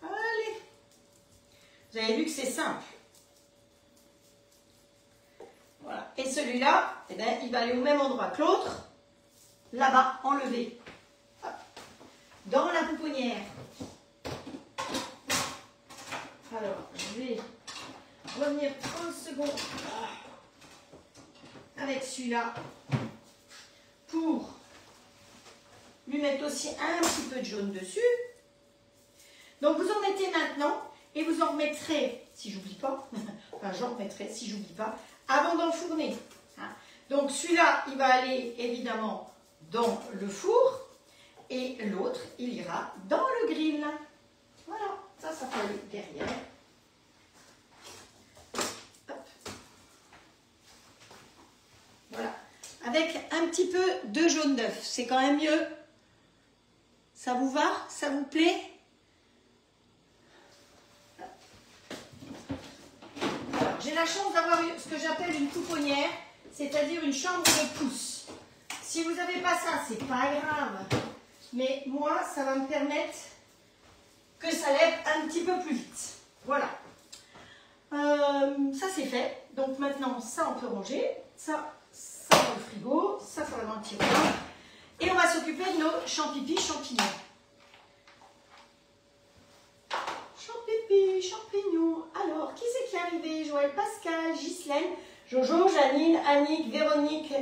Allez. Vous avez vu que c'est simple. Voilà. Et celui-là, eh ben, il va aller au même endroit que l'autre. Là-bas, enlevé. Hop. Dans la pouponnière. Alors, je vais revenir 30 secondes avec celui-là pour lui mettre aussi un petit peu de jaune dessus. Donc, vous en mettez maintenant et vous en remettrez, si j'oublie pas, enfin, j'en remettrai si j'oublie pas, avant d'enfourner. Donc, celui-là, il va aller évidemment dans le four et l'autre, il ira dans le grill. Voilà, ça peut aller derrière. Hop. Voilà, avec un petit peu de jaune d'œuf, c'est quand même mieux. Ça vous va? Ça vous plaît? Alors, j'ai la chance d'avoir ce que j'appelle une pouponnière, c'est-à-dire une chambre de pouce. Si vous n'avez pas ça, c'est pas grave. Mais moi, ça va me permettre que ça lève un petit peu plus vite. Voilà. Ça, c'est fait. Donc maintenant, ça, on peut ranger. Ça dans le frigo. Ça va dans le tiroir. Et on va s'occuper de nos champignons. Champignons. Alors, qui c'est qui est arrivé? Joël, Pascal, Ghislaine, Jojo, Janine, Annick, Véronique,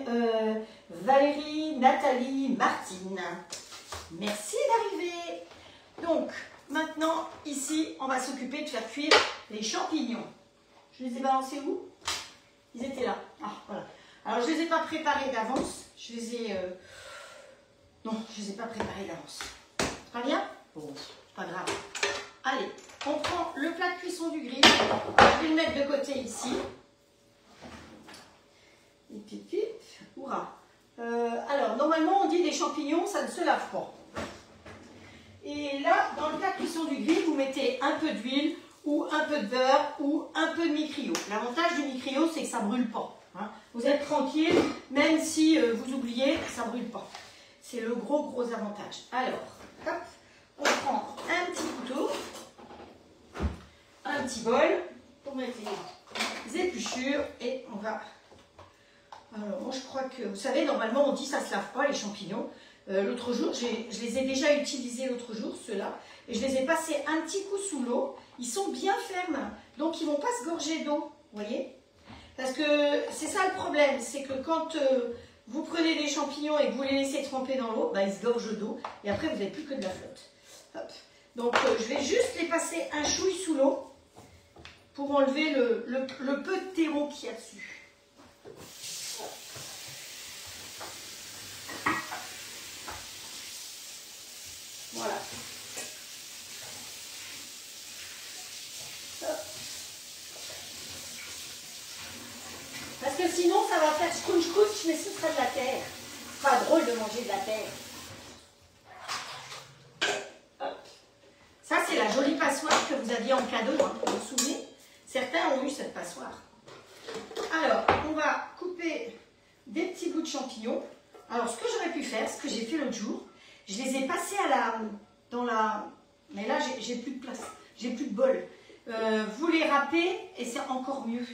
Valérie, Nathalie, Martine. Merci d'arriver. Donc, maintenant, ici, on va s'occuper de faire cuire les champignons. Je les ai balancés où? Ils étaient là. Ah, voilà. Alors, je ne les ai pas préparés d'avance. Je les ai... Non, je ne les ai pas préparés d'avance. C'est pas bien? Bon, pas grave. Allez, on prend le plat de cuisson du grill. Je vais le mettre de côté ici. Et pip, pip. Hurrah. Alors, normalement, on dit des champignons, ça ne se lave pas. Et là, dans le plat de cuisson du grill, vous mettez un peu d'huile ou un peu de beurre ou un peu de micrio. L'avantage du micrio, c'est que ça ne brûle pas. Hein. Vous êtes tranquille, même si vous oubliez, ça ne brûle pas. C'est le gros avantage. Alors, hop, on prend un petit couteau, un petit bol pour mettre les épluchures et on va... Alors, moi, je crois que... Vous savez, normalement, on dit ça ne se lave pas, les champignons. L'autre jour, je les ai déjà utilisés l'autre jour, ceux-là, et je les ai passés un petit coup sous l'eau. Ils sont bien fermes, donc ils ne vont pas se gorger d'eau, vous voyez? Parce que c'est ça le problème, c'est que quand vous prenez des champignons et que vous les laissez tremper dans l'eau, bah, ils se gorgent d'eau, et après, vous n'avez plus que de la flotte. Hop. Donc, je vais juste les passer un chouille sous l'eau pour enlever le peu de terreau qu'il y a dessus. Voilà. Parce que sinon, ça va faire scrunch-crunch, mais ce sera de la terre. C'est pas drôle de manger de la terre. Hop. Ça, c'est la jolie passoire que vous aviez en cadeau, hein, vous vous souvenez? Certains ont eu cette passoire. Alors, on va couper des petits bouts de champignons. Alors, ce que j'aurais pu faire, ce que j'ai fait l'autre jour, je les ai passés dans la... Mais là, j'ai plus de place, j'ai plus de bol. Vous les râpez et c'est encore mieux.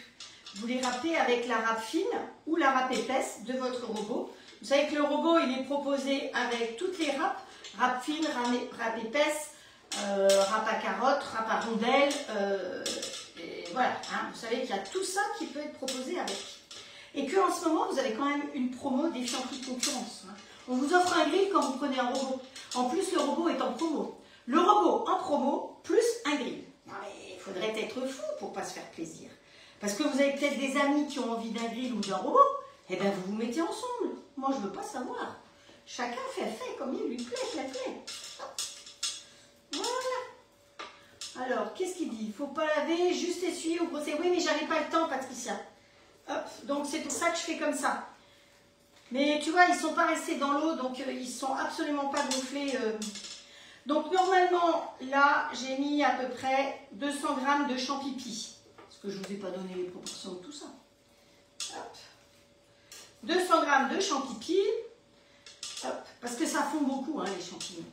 Vous les râpez avec la râpe fine ou la râpe épaisse de votre robot. Vous savez que le robot, il est proposé avec toutes les râpes. Râpe fine, râpe épaisse, râpe à carottes, râpe à rondelles. Et voilà, hein, vous savez qu'il y a tout ça qui peut être proposé avec. Et qu'en ce moment, vous avez quand même une promo défiant toute concurrence. Hein. On vous offre un grill quand vous prenez un robot. En plus, le robot est en promo. Le robot en promo, plus un grill. Non, mais il faudrait être fou pour ne pas se faire plaisir. Parce que vous avez peut-être des amis qui ont envie d'un grill ou d'un robot. Eh bien, vous vous mettez ensemble. Moi, je ne veux pas savoir. Chacun fait comme il lui plaît, Voilà. Alors, qu'est-ce qu'il dit? Il ne faut pas laver, juste essuyer ou brosser. Oui, mais j'avais pas le temps, Patricia. Hop, donc c'est pour ça que je fais comme ça. Mais tu vois, ils ne sont pas restés dans l'eau, donc ils ne sont absolument pas gonflés. Donc normalement, là, j'ai mis à peu près 200 g de champipi. Parce que je ne vous ai pas donné les proportions de tout ça. Hop. 200 g de champipi. Hop. Parce que ça fond beaucoup, hein, les champignons.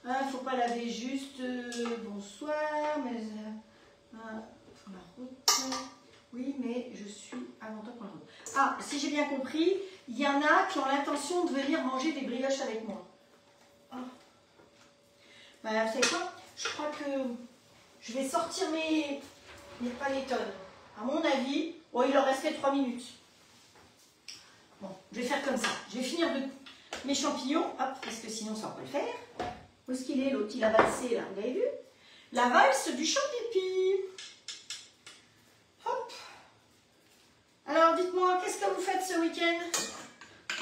Il ne faut pas laver juste. Bonsoir, mais... pour la route. Oui, mais je suis avant toi pour la route. Ah, si j'ai bien compris, il y en a qui ont l'intention de venir manger des brioches avec moi. Oh. Ben, vous savez quoi? Je crois que je vais sortir mes panettones. À mon avis, bon, il leur restait 3 minutes. Bon, je vais faire comme ça. Je vais finir mes champignons, hop, parce que sinon ça va pas le faire. Où est-ce qu'il est, l'autre? Il a valsé là, vous avez vu? La valse du champipi. Hop. Alors dites-moi, qu'est-ce que vous faites ce week-end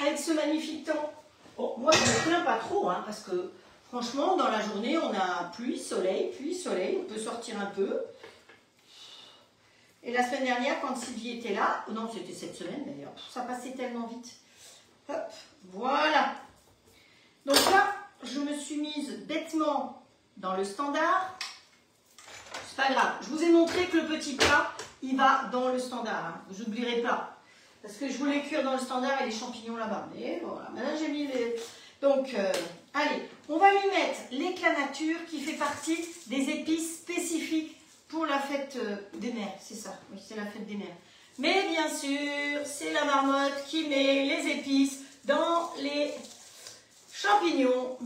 avec ce magnifique temps? Bon, moi je ne me plains pas trop, hein, parce que franchement, dans la journée, on a pluie, soleil, on peut sortir un peu. Et la semaine dernière, quand Sylvie était là, oh non, c'était cette semaine d'ailleurs, ça passait tellement vite. Hop, voilà. Donc là, je me suis mise bêtement dans le standard. C'est pas grave, je vous ai montré que le petit plat, il va dans le standard. Hein. Vous n'oublierez pas. Parce que je voulais cuire dans le standard et les champignons là-bas. Et voilà, maintenant j'ai mis les... Donc, allez, on va lui mettre l'éclat nature qui fait partie des épices spécifiques pour la fête des mères. C'est ça, oui, c'est la fête des mères. Mais bien sûr, c'est la marmotte qui met les épices dans les champignons.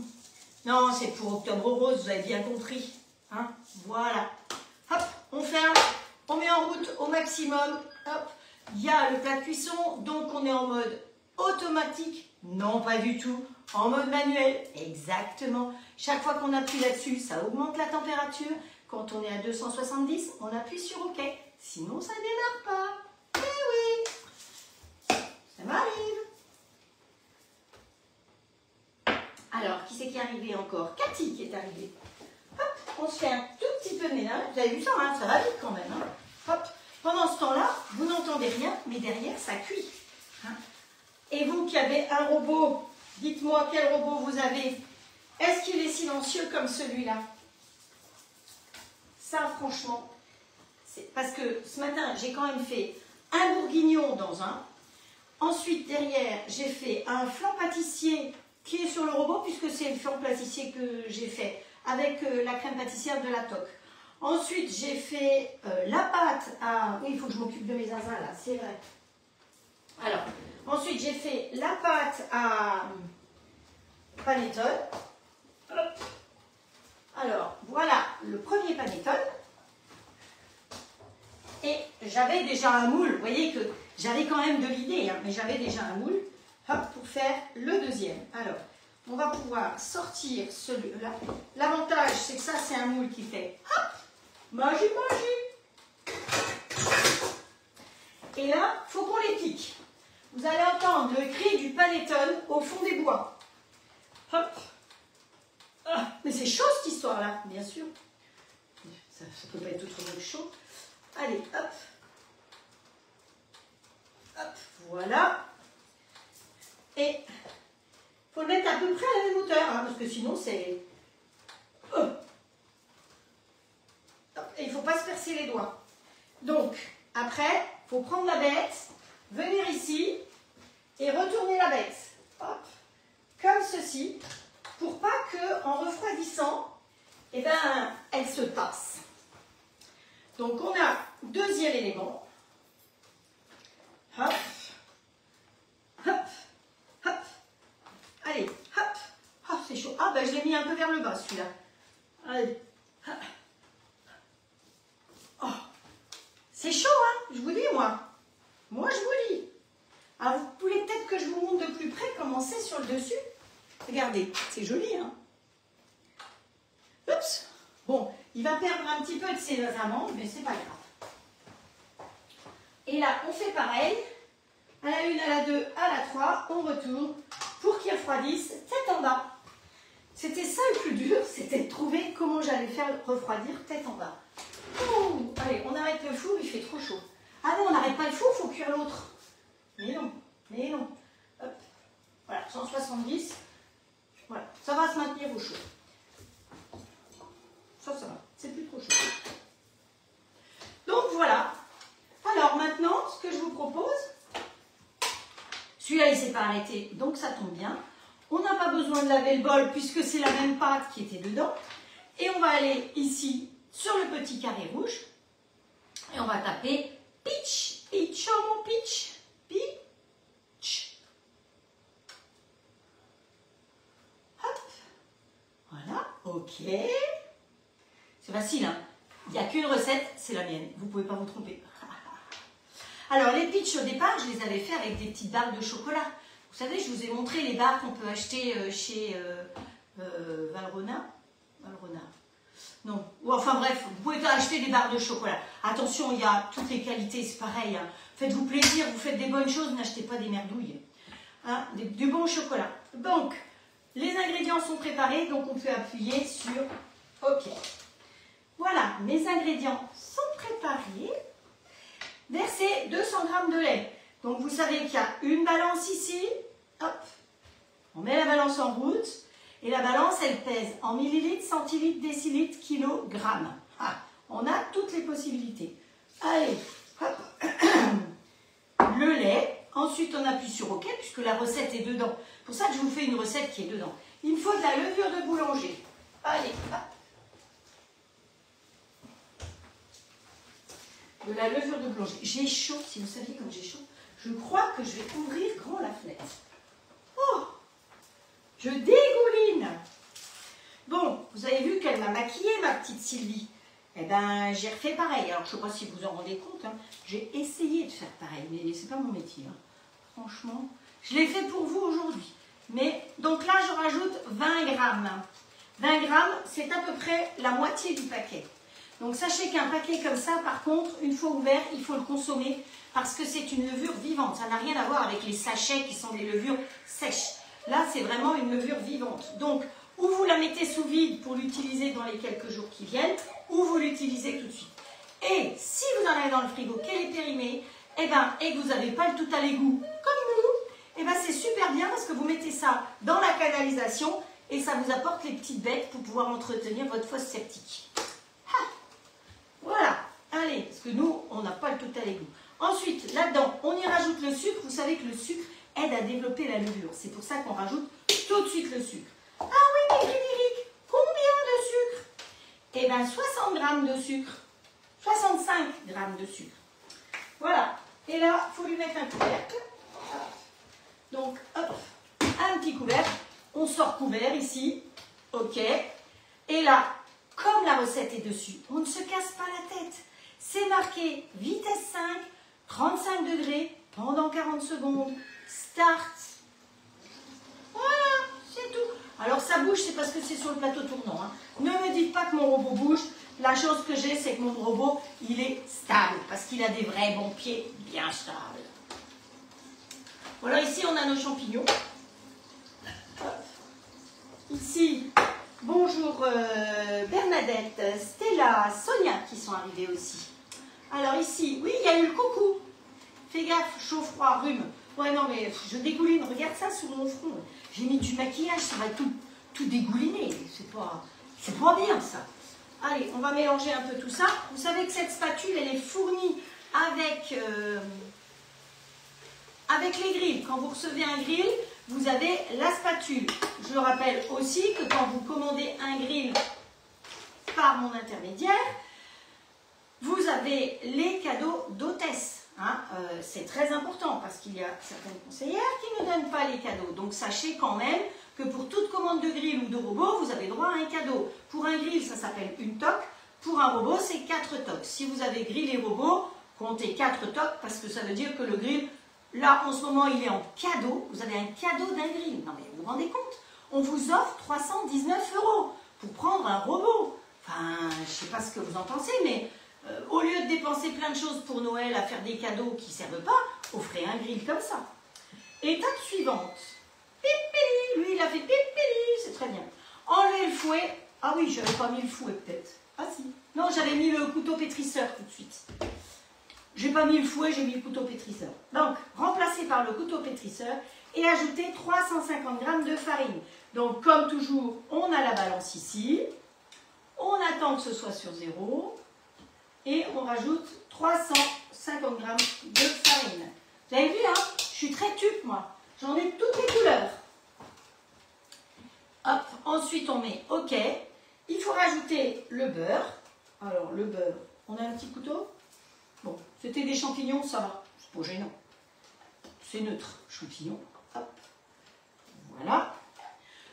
Non, c'est pour Octobre Rose, vous avez bien compris. Hein, voilà. Hop, on ferme, on met en route au maximum. Hop, il y a le plat de cuisson, donc on est en mode automatique. Non, pas du tout. En mode manuel, exactement. Chaque fois qu'on appuie là-dessus, ça augmente la température. Quand on est à 270, on appuie sur OK. Sinon, ça ne démarre pas. Eh oui, ça m'arrive. Alors, qui c'est qui est arrivé encore? Cathy qui est arrivée. Hop, on se fait un tout petit peu de ménage. Vous avez vu ça, hein, ça va vite quand même. Hein. Hop, pendant ce temps-là, vous n'entendez rien, mais derrière, ça cuit. Hein. Et vous qui avez un robot, dites-moi quel robot vous avez. Est-ce qu'il est silencieux comme celui-là? Ça, franchement, c'est parce que ce matin, j'ai quand même fait un bourguignon dans un. Ensuite, derrière, j'ai fait un flan pâtissier qui est sur le robot, puisque c'est le flan pâtissier que j'ai fait avec la crème pâtissière de la Toc. Ensuite, j'ai fait la pâte à... Oui, il faut que je m'occupe de mes zinzins, là, c'est vrai. Alors, ensuite, j'ai fait la pâte à panettone. Hop. Alors, voilà le premier panettone. Et j'avais déjà un moule. Vous voyez que j'avais quand même de l'idée, hein, mais j'avais déjà un moule. Hop, pour faire le deuxième. Alors, on va pouvoir sortir celui-là. L'avantage, c'est que ça, c'est un moule qui fait hop, magie, magie. Et là, il faut qu'on les pique. Vous allez entendre le cri du panettone au fond des bois. Hop. Ah, mais c'est chaud cette histoire-là, bien sûr. Ça ne peut pas être autrement que chaud. Allez, hop. Hop, voilà. Et il faut le mettre à peu près à la même hauteur, hein, parce que sinon c'est... Et il ne faut pas se percer les doigts. Donc, après, il faut prendre la bête, venir ici et retourner la bête. Hop, comme ceci, pour pas qu'en refroidissant, eh ben, elle se tasse. Donc, on a deuxième élément. Hop, hop, hop. Allez, hop. Oh, c'est chaud. Ah, ben, je l'ai mis un peu vers le bas, celui-là. Allez. Oh, c'est chaud, hein, je vous dis, moi. Moi, je vous dis. Alors, vous voulez peut-être que je vous montre de plus près comment c'est sur le dessus. Regardez, c'est joli, hein. Oups. Bon, il va perdre un petit peu de ses amandes, mais c'est pas grave. Et là, on fait pareil. À la 1, à la 2, à la 3, on retourne pour qu'il refroidisse tête en bas. C'était ça le plus dur, c'était de trouver comment j'allais faire refroidir tête en bas. Oh, allez, on arrête le four, il fait trop chaud. Ah non, on n'arrête pas le four, il faut cuire l'autre. Mais non, mais non. Hop. Voilà, 170. Voilà, ça va se maintenir au chaud. Ça va, c'est plus trop chaud. Donc voilà. Alors maintenant, ce que je vous propose, celui-là il ne s'est pas arrêté, donc ça tombe bien. On n'a pas besoin de laver le bol puisque c'est la même pâte qui était dedans. Et on va aller ici sur le petit carré rouge. Et on va taper peach, peach, oh mon peach, peach. Hop, voilà, ok. C'est facile, hein. Il n'y a qu'une recette, c'est la mienne. Vous ne pouvez pas vous tromper. Alors, les peach au départ, je les avais fait avec des petites barres de chocolat. Vous savez, je vous ai montré les barres qu'on peut acheter chez Valrhona. Non. Enfin bref, vous pouvez acheter des barres de chocolat. Attention, il y a toutes les qualités, c'est pareil. Hein. Faites-vous plaisir, vous faites des bonnes choses, n'achetez pas des merdouilles. Hein, du bon chocolat. Donc, les ingrédients sont préparés, donc on peut appuyer sur OK. Voilà, mes ingrédients sont préparés. Versez 200 g de lait. Donc, vous savez qu'il y a une balance ici. Hop, on met la balance en route. Et la balance, elle pèse en millilitres, centilitres, décilitres, kilogrammes. Ah, on a toutes les possibilités. Allez, hop. Le lait. Ensuite, on appuie sur OK, puisque la recette est dedans. C'est pour ça que je vous fais une recette qui est dedans. Il me faut de la levure de boulanger. Allez, hop. De la levure de boulanger. J'ai chaud, si vous saviez comme j'ai chaud. Je crois que je vais ouvrir grand la fenêtre. Oh, je dégouline. Bon, vous avez vu qu'elle m'a maquillée, ma petite Sylvie. Eh bien, j'ai refait pareil. Alors, je ne sais pas si vous en rendez compte. Hein. J'ai essayé de faire pareil, mais ce n'est pas mon métier. Hein. Franchement, je l'ai fait pour vous aujourd'hui. Mais, donc là, je rajoute 20 grammes. 20 grammes, c'est à peu près la moitié du paquet. Donc, sachez qu'un paquet comme ça, par contre, une fois ouvert, il faut le consommer parce que c'est une levure vivante. Ça n'a rien à voir avec les sachets qui sont des levures sèches. Là, c'est vraiment une levure vivante. Donc, ou vous la mettez sous vide pour l'utiliser dans les quelques jours qui viennent, ou vous l'utilisez tout de suite. Et si vous en avez dans le frigo, qu'elle est périmée, et que vous n'avez pas le tout à l'égout, comme nous, c'est super bien parce que vous mettez ça dans la canalisation et ça vous apporte les petites bêtes pour pouvoir entretenir votre fosse septique. Ah, voilà, allez, parce que nous, on n'a pas le tout à l'égout. Ensuite, là-dedans, on y rajoute le sucre. Vous savez que le sucre aide à développer la levure. C'est pour ça qu'on rajoute tout de suite le sucre. Ah oui, mais Frédéric, combien de sucre? Eh bien, 60 grammes de sucre. 65 grammes de sucre. Voilà. Et là, il faut lui mettre un couvercle. Donc, hop, un petit couvercle. On sort couvert ici. OK. Et là, comme la recette est dessus, on ne se casse pas la tête. C'est marqué vitesse 5, 35 degrés, pendant 40 secondes. Start. Voilà, c'est tout. Alors ça bouge, c'est parce que c'est sur le plateau tournant. Hein. Ne me dites pas que mon robot bouge. La chose que j'ai, c'est que mon robot, il est stable. Parce qu'il a des vrais bons pieds bien stables. Voilà, ici, on a nos champignons. Ici, bonjour Bernadette, Stella, Sonia qui sont arrivées aussi. Alors ici, oui, il y a eu le coucou. Fais gaffe, chaud, froid, rhume. Ouais, non, mais je dégouline. Regarde ça sur mon front. J'ai mis du maquillage, ça va tout dégouliner. C'est pas bien, ça. Allez, on va mélanger un peu tout ça. Vous savez que cette spatule, elle est fournie avec les grilles. Quand vous recevez un grill, vous avez la spatule. Je rappelle aussi que quand vous commandez un grill par mon intermédiaire, vous avez les cadeaux d'hôtesse. Hein, c'est très important parce qu'il y a certaines conseillères qui ne donnent pas les cadeaux. Donc sachez quand même que pour toute commande de grill ou de robot, vous avez droit à un cadeau. Pour un grill, ça s'appelle une toque. Pour un robot, c'est 4 toques. Si vous avez grill et robot, comptez 4 toques parce que ça veut dire que le grill, là en ce moment, il est en cadeau. Vous avez un cadeau d'un grill. Non mais vous vous rendez compte? On vous offre 319 € pour prendre un robot. Enfin, je ne sais pas ce que vous en pensez, mais au lieu de dépenser plein de choses pour Noël à faire des cadeaux qui ne servent pas, offrez un grill comme ça. Étape suivante. Pipili. Lui, il a fait pipili. C'est très bien. Enlevez le fouet. Ah oui, je n'avais pas mis le fouet peut-être. Ah si. Non, j'avais mis le couteau pétrisseur tout de suite. J'ai pas mis le fouet, j'ai mis le couteau pétrisseur. Donc, remplacez par le couteau pétrisseur et ajoutez 350 g de farine. Donc, comme toujours, on a la balance ici. On attend que ce soit sur 0. Et on rajoute 350 g de farine. Vous avez vu, hein? Je suis très tup, moi. J'en ai toutes les couleurs. ensuite on met OK. Il faut rajouter le beurre. Alors le beurre, on a un petit couteau. Bon, c'était des champignons, ça va. C'est pas gênant. C'est neutre, champignons. Hop. Voilà.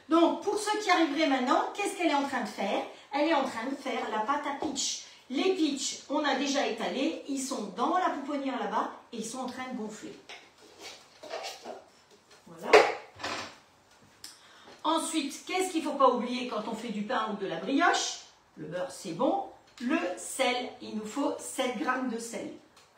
Donc, pour ceux qui arriveraient maintenant, qu'est-ce qu'elle est en train de faire? Elle est en train de faire la pâte à pitch. Les pitchs, on a déjà étalé, ils sont dans la pouponnière là-bas et ils sont en train de gonfler. Voilà. Ensuite, qu'est-ce qu'il ne faut pas oublier quand on fait du pain ou de la brioche? Le beurre, c'est bon. Le sel, il nous faut 7 g de sel.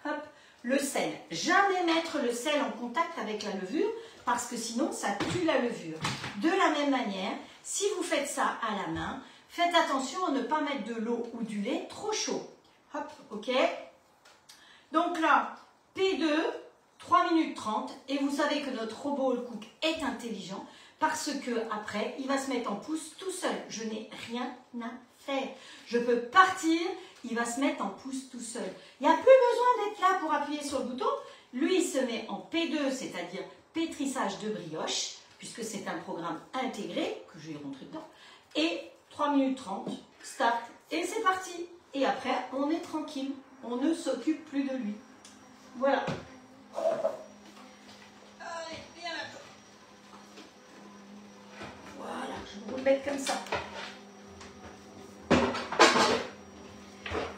Hop. Le sel, jamais mettre le sel en contact avec la levure parce que sinon ça tue la levure. De la même manière, si vous faites ça à la main, faites attention à ne pas mettre de l'eau ou du lait trop chaud. Hop, ok. Donc là, P2, 3 minutes 30 et vous savez que notre robot le cook est intelligent parce que après il va se mettre en pouce tout seul. Je n'ai rien à faire. Je peux partir, il va se mettre en pouce tout seul. Il n'y a plus besoin d'être là pour appuyer sur le bouton. Lui, il se met en P2, c'est-à-dire pétrissage de brioche, puisque c'est un programme intégré, que je vais rentrer dedans, et 3 minutes 30, start, et c'est parti. Et après, on est tranquille, on ne s'occupe plus de lui. Voilà. Allez, viens là. Voilà, je vais vous le mettre comme ça.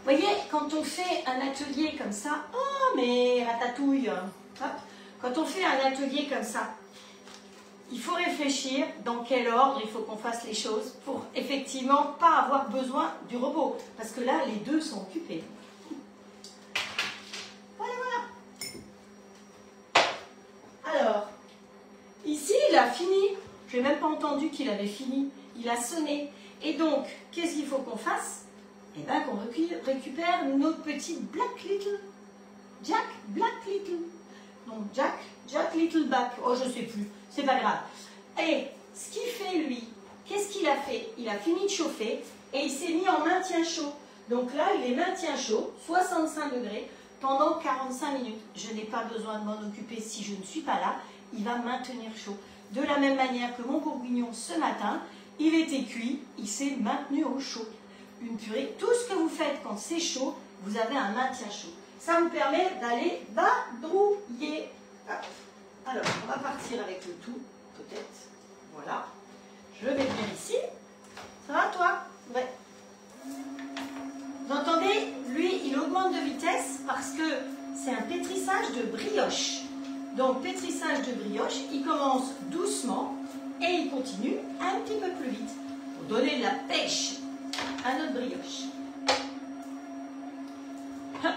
Vous voyez, quand on fait un atelier comme ça, oh mais ratatouille, hop, quand on fait un atelier comme ça, il faut réfléchir dans quel ordre il faut qu'on fasse les choses pour effectivement pas avoir besoin du robot. Parce que là, les deux sont occupés. Voilà, voilà. Alors, ici, il a fini. Je n'ai même pas entendu qu'il avait fini. Il a sonné. Et donc, qu'est-ce qu'il faut qu'on fasse? Eh bien, qu'on récupère notre petite Black Little. Jack Black Little. Donc, Jack Little Back. Oh, je ne sais plus. C'est pas grave. Et ce qu'il fait, lui, qu'est-ce qu'il a fait? Il a fini de chauffer et il s'est mis en maintien chaud. Donc là, il est maintien chaud, 65 degrés, pendant 45 minutes. Je n'ai pas besoin de m'en occuper si je ne suis pas là. Il va maintenir chaud. De la même manière que mon bourguignon ce matin, il était cuit, il s'est maintenu au chaud. Une purée, tout ce que vous faites quand c'est chaud, vous avez un maintien chaud. Ça vous permet d'aller badrouiller. Hop. Alors, on va partir avec le tout, peut-être. Voilà. Je vais venir ici. Ça va, toi? Ouais. Vous entendez? Lui, il augmente de vitesse parce que c'est un pétrissage de brioche. Donc, pétrissage de brioche, il commence doucement et il continue un petit peu plus vite pour donner de la pêche à notre brioche. Hop.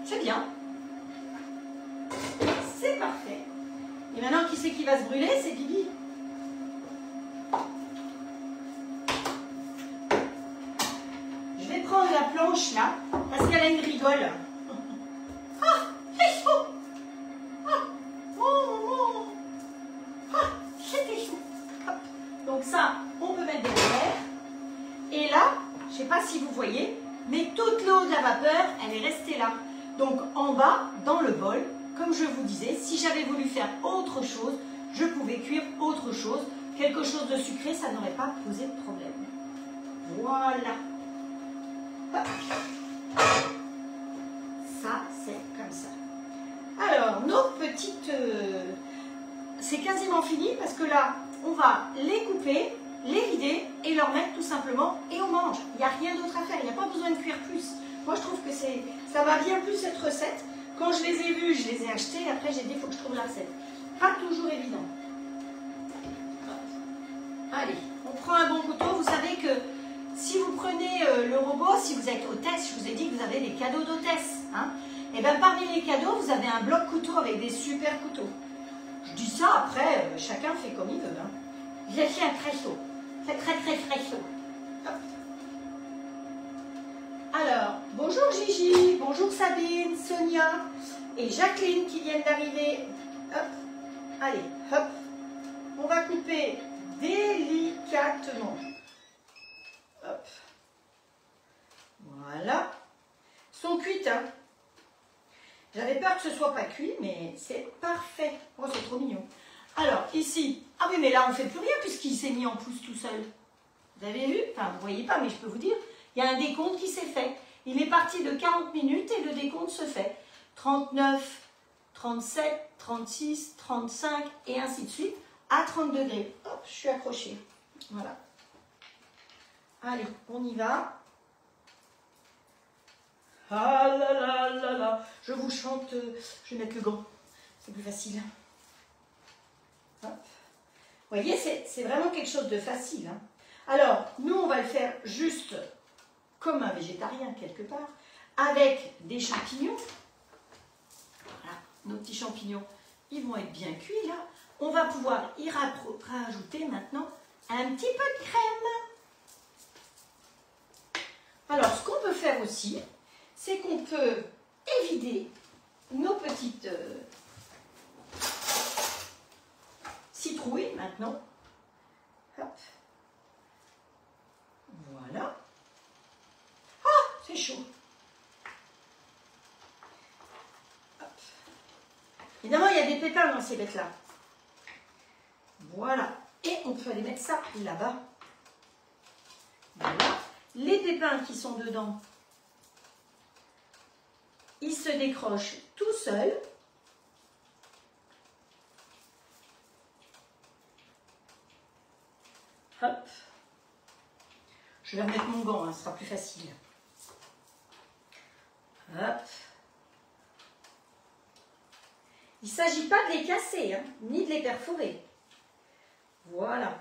C'est bien. C'est parfait. Et maintenant, qui c'est qui va se brûler? C'est Bibi. Je vais prendre la planche là, parce qu'elle a une rigole. Ah, c'est chaud. Ah, oh, ah, c'était chaud. Hop. Donc ça, on peut mettre derrière. Et là, je ne sais pas si vous voyez, mais toute l'eau de la vapeur, elle est restée là. Donc en bas, dans le bol, comme je vous disais, si j'avais voulu faire autre chose, je pouvais cuire autre chose. Quelque chose de sucré, ça n'aurait pas posé de problème. Voilà. Hop. Ça, c'est comme ça. Alors, nos petites... c'est quasiment fini parce que là, on va les couper, les vider et leur mettre tout simplement et on mange. Il n'y a rien d'autre à faire, il n'y a pas besoin de cuire plus. Moi, je trouve que ça va bien plus cette recette. Quand je les ai vus, je les ai achetés. Après, j'ai dit, il faut que je trouve la recette. Pas toujours évident. Allez, on prend un bon couteau. Vous savez que si vous prenez le robot, si vous êtes hôtesse, je vous ai dit que vous avez des cadeaux d'hôtesse. Hein, et bien, parmi les cadeaux, vous avez un bloc couteau avec des super couteaux. Je dis ça, après, chacun fait comme il veut. Hein. J'ai fait un très chaud. C'est très, très, très chaud. Hop. Alors, bonjour Gigi, bonjour Sabine, Sonia et Jacqueline qui viennent d'arriver. Hop, allez, hop. On va couper délicatement. Hop. Voilà. Ils sont cuites, hein. J'avais peur que ce soit pas cuit, mais c'est parfait. Oh, c'est trop mignon. Alors, ici, ah oui, mais là, on ne fait plus rien puisqu'il s'est mis en pouce tout seul. Vous avez vu? Enfin, vous ne voyez pas, mais je peux vous dire, il y a un décompte qui s'est fait. Il est parti de 40 minutes et le décompte se fait. 39, 37, 36, 35 et ainsi de suite à 30 degrés. Hop, je suis accrochée. Voilà. Allez, on y va. Ah là là là là. Je vous chante, je vais mettre le gant. C'est plus facile. Hop. Vous voyez, c'est vraiment quelque chose de facile. Hein. Alors, nous, on va le faire juste comme un végétarien, quelque part, avec des champignons. Voilà, nos petits champignons, ils vont être bien cuits, là. On va pouvoir y rajouter maintenant un petit peu de crème. Alors, ce qu'on peut faire aussi, c'est qu'on peut évider nos petites citrouilles maintenant. Hop. Voilà. Ah, c'est chaud. Hop. Évidemment, il y a des pépins dans ces bêtes-là. Voilà. Et on peut aller mettre ça là-bas. Voilà. Les pépins qui sont dedans, ils se décrochent tout seuls. Hop. Je vais remettre mon gant, hein, ce sera plus facile. Hop. Il ne s'agit pas de les casser, hein, ni de les perforer. Voilà.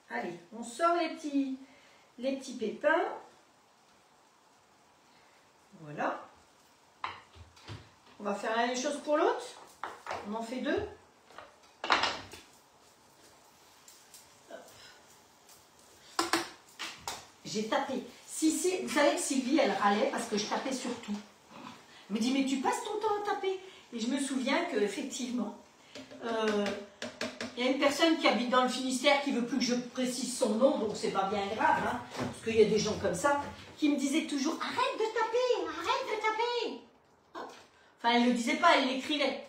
Allez, on sort les petits pépins. Voilà. On va faire la même chose pour l'autre. On en fait deux. J'ai tapé. Vous savez que Sylvie, elle râlait parce que je tapais sur tout. Elle me dit, mais tu passes ton temps à taper. Et je me souviens qu'effectivement, il y a une personne qui habite dans le Finistère qui ne veut plus que je précise son nom, donc c'est pas bien grave, hein, parce qu'il y a des gens comme ça, qui me disaient toujours, arrête de taper, arrête de taper. Enfin, elle ne le disait pas, elle l'écrivait.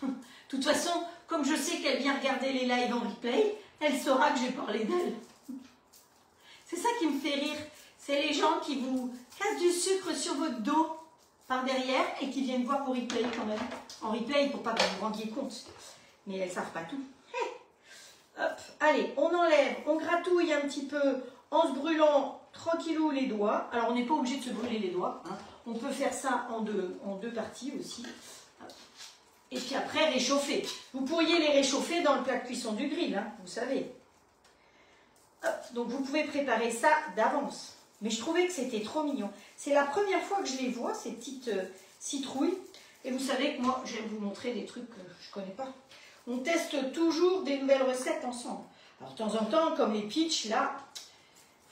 De toute façon, comme je sais qu'elle vient regarder les lives en replay, elle saura que j'ai parlé d'elle. C'est ça qui me fait rire. C'est les gens qui vous cassent du sucre sur votre dos par derrière et qui viennent voir pour replay quand même. En replay pour pas que vous vous rendiez compte. Mais elles ne savent pas tout. Hop. Allez, on enlève, on gratouille un petit peu en se brûlant tranquillou les doigts. Alors on n'est pas obligé de se brûler les doigts. Hein. On peut faire ça en deux parties aussi. Hop. Et puis après réchauffer. Vous pourriez les réchauffer dans le plat de cuisson du grill, hein, vous savez. Hop, donc vous pouvez préparer ça d'avance. Mais je trouvais que c'était trop mignon. C'est la première fois que je les vois, ces petites citrouilles. Et vous savez que moi, j'aime vous montrer des trucs que je ne connais pas. On teste toujours des nouvelles recettes ensemble. Alors de temps en temps, comme les peach, là,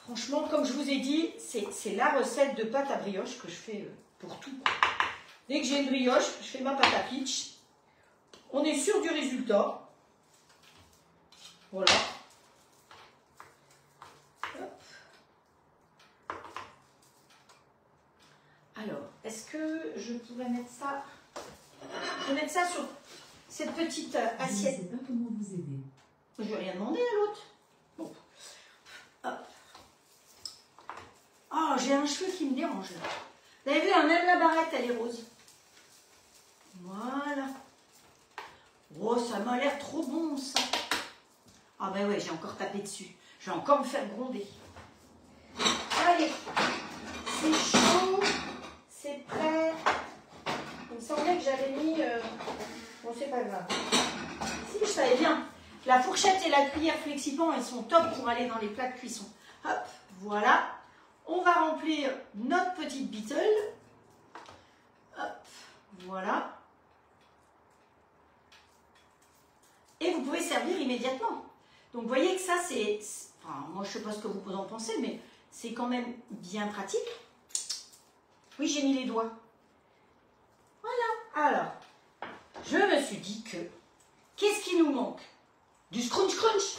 franchement, comme je vous ai dit, c'est la recette de pâte à brioche que je fais pour tout. Dès que j'ai une brioche, je fais ma pâte à peach. On est sûr du résultat. Voilà. Alors, est-ce que je pourrais mettre ça? Je vais mettre ça sur cette petite assiette. Je ne sais pas comment vous aider. Je ne vais rien demander à l'autre. Bon. Hop. Oh, j'ai un cheveu qui me dérange là. Vous avez vu, hein, même la barrette, elle est rose. Voilà. Oh, ça m'a l'air trop bon, ça. Ah ben ouais, j'ai encore tapé dessus. Je vais encore me faire gronder. Allez, c'est chaud. C'est prêt. Il me semblait que j'avais mis... Bon, c'est pas grave. Si, je savais bien. La fourchette et la cuillère Flexipan, elles sont top pour aller dans les plats de cuisson. Hop, voilà. On va remplir notre petite beetle. Hop, voilà. Et vous pouvez servir immédiatement. Donc, vous voyez que ça, c'est... Enfin, moi, je ne sais pas ce que vous en pensez, mais c'est quand même bien pratique. Oui, j'ai mis les doigts. Voilà. Alors, je me suis dit que... Qu'est-ce qui nous manque? Du scrunch crunch.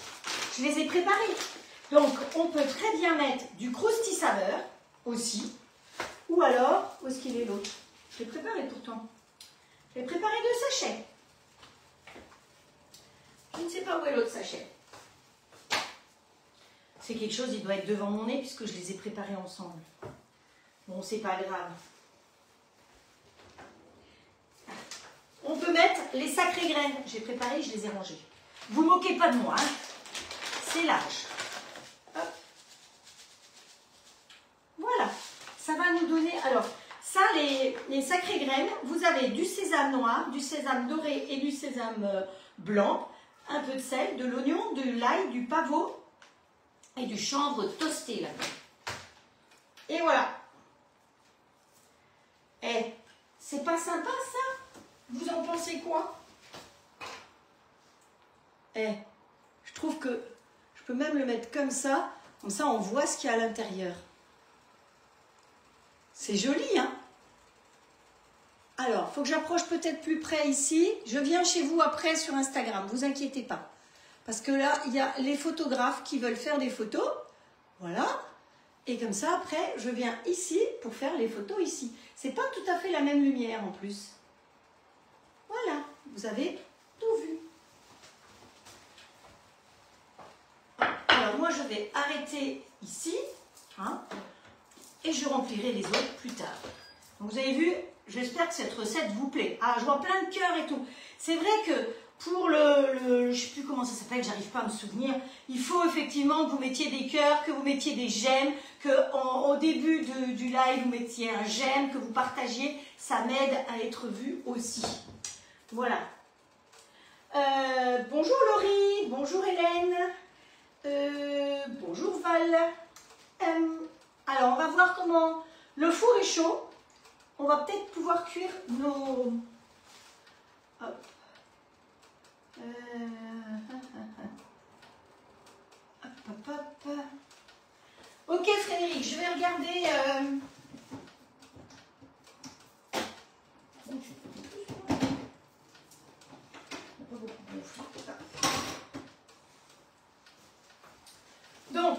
Je les ai préparés. Donc, on peut très bien mettre du crousti saveur aussi. Ou alors, où est-ce qu'il est l'autre? Je l'ai préparé pourtant. Je l'ai préparé 2 sachets. Je ne sais pas est l'autre sachet? C'est quelque chose, il doit être devant mon nez puisque je les ai préparés ensemble. Bon, c'est pas grave. On peut mettre les sacrées graines. J'ai préparé, je les ai rangées. Vous moquez pas de moi, hein. C'est large. Hop. Voilà. Ça va nous donner... Alors, ça, les sacrées graines, vous avez du sésame noir, du sésame doré et du sésame blanc, un peu de sel, de l'oignon, de l'ail, du pavot et du chanvre toasté là-dedans. Et voilà. Eh, c'est pas sympa ça? Vous en pensez quoi? Eh, je trouve que je peux même le mettre comme ça on voit ce qu'il y a à l'intérieur. C'est joli, hein? Alors, il faut que j'approche peut-être plus près ici. Je viens chez vous après sur Instagram, vous inquiétez pas. Parce que là, il y a les photographes qui veulent faire des photos. Voilà. Et comme ça, après, je viens ici pour faire les photos ici. C'est pas tout à fait la même lumière en plus. Voilà, vous avez tout vu. Alors moi, je vais arrêter ici. Hein, et je remplirai les autres plus tard. Donc, vous avez vu, j'espère que cette recette vous plaît. Ah, je vois plein de cœurs et tout. C'est vrai que pour je ne sais plus comment ça s'appelle, j'arrive pas à me souvenir. Il faut effectivement que vous mettiez des cœurs, que vous mettiez des j'aime, qu'au début du live, vous mettiez un j'aime, que vous partagiez. Ça m'aide à être vu aussi. Voilà. Bonjour Laurie, bonjour Hélène, bonjour Val. Alors, on va voir comment... Le four est chaud. On va peut-être pouvoir cuire nos... Hop. Hop, hop, hop. Ok Frédéric, je vais regarder... Donc,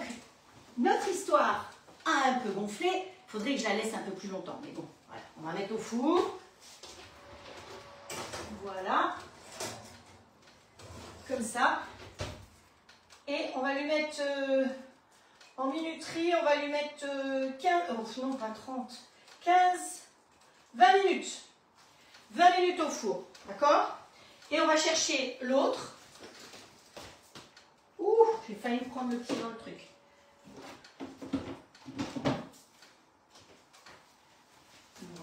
notre histoire a un peu gonflé. Il faudrait que je la laisse un peu plus longtemps. Mais bon, voilà. On va mettre au four. Voilà. Comme ça. Et on va lui mettre en minuterie, on va lui mettre 15, oh non pas 30, 15, 20 minutes. 20 minutes au four. D'accord? Et on va chercher l'autre. Ouh, j'ai failli prendre le pied dans le truc.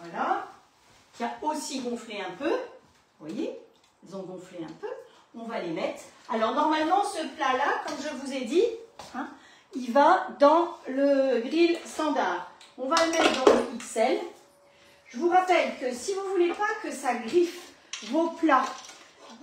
Voilà. Qui a aussi gonflé un peu. Vous voyez? Ils ont gonflé un peu. On va les mettre. Alors normalement, ce plat-là, comme je vous ai dit, hein, il va dans le grill standard. On va le mettre dans le XL. Je vous rappelle que si vous ne voulez pas que ça griffe vos plats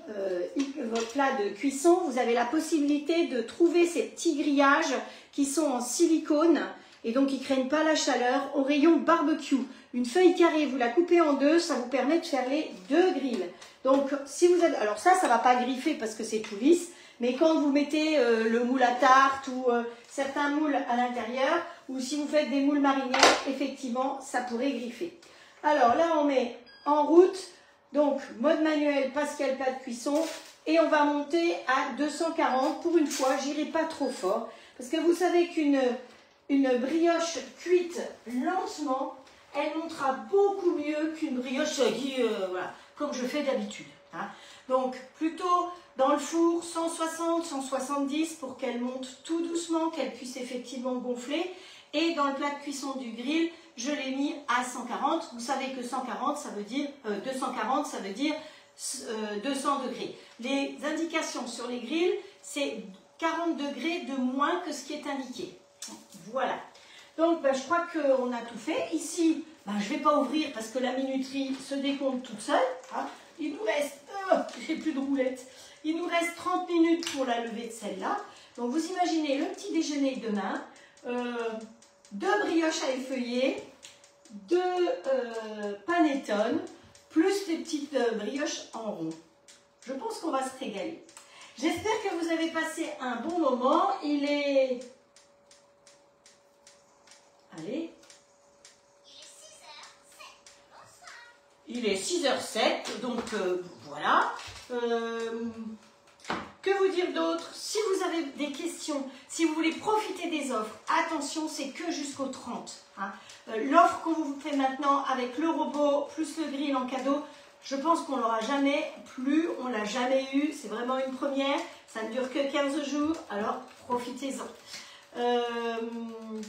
de cuisson, vous avez la possibilité de trouver ces petits grillages qui sont en silicone et donc qui ne craignent pas la chaleur au rayon barbecue. Une feuille carrée, vous la coupez en deux, ça vous permet de faire les deux grilles. Donc si vous êtes, alors ça ne va pas griffer parce que c'est tout lisse, mais quand vous mettez le moule à tarte ou certains moules à l'intérieur, ou si vous faites des moules marinières, effectivement, ça pourrait griffer. Alors là, on met en route, donc mode manuel, Pascal plat de cuisson, et on va monter à 240 pour une fois. J'irai pas trop fort, parce que vous savez qu'une brioche cuite lentement, elle montera beaucoup mieux qu'une brioche qui, voilà, comme je fais d'habitude. Hein. Donc plutôt dans le four 160, 170 pour qu'elle monte tout doucement, qu'elle puisse effectivement gonfler. Et dans le plat de cuisson du grill, je l'ai mis à 140. Vous savez que 140, ça veut dire 240, ça veut dire 200 degrés. Les indications sur les grilles, c'est 40 degrés de moins que ce qui est indiqué. Voilà. Donc, je crois qu'on a tout fait. Ici, je ne vais pas ouvrir parce que la minuterie se décompte toute seule. Hein. Il nous reste, j'ai plus de roulette. Il nous reste 30 minutes pour la levée de celle-là. Donc, vous imaginez le petit déjeuner de demain. 2 brioches à effeuiller, 2 panettone, plus les petites brioches en rond. Je pense qu'on va se régaler. J'espère que vous avez passé un bon moment. Il est... Allez. Il est 6h07, donc voilà. Que vous dire d'autre? Si vous avez des questions, si vous voulez profiter des offres, attention, c'est que jusqu'au 30. Hein. L'offre qu'on vous fait maintenant avec le robot plus le grill en cadeau, je pense qu'on l'aura jamais plus, on l'a jamais eu. C'est vraiment une première. Ça ne dure que 15 jours, alors profitez-en.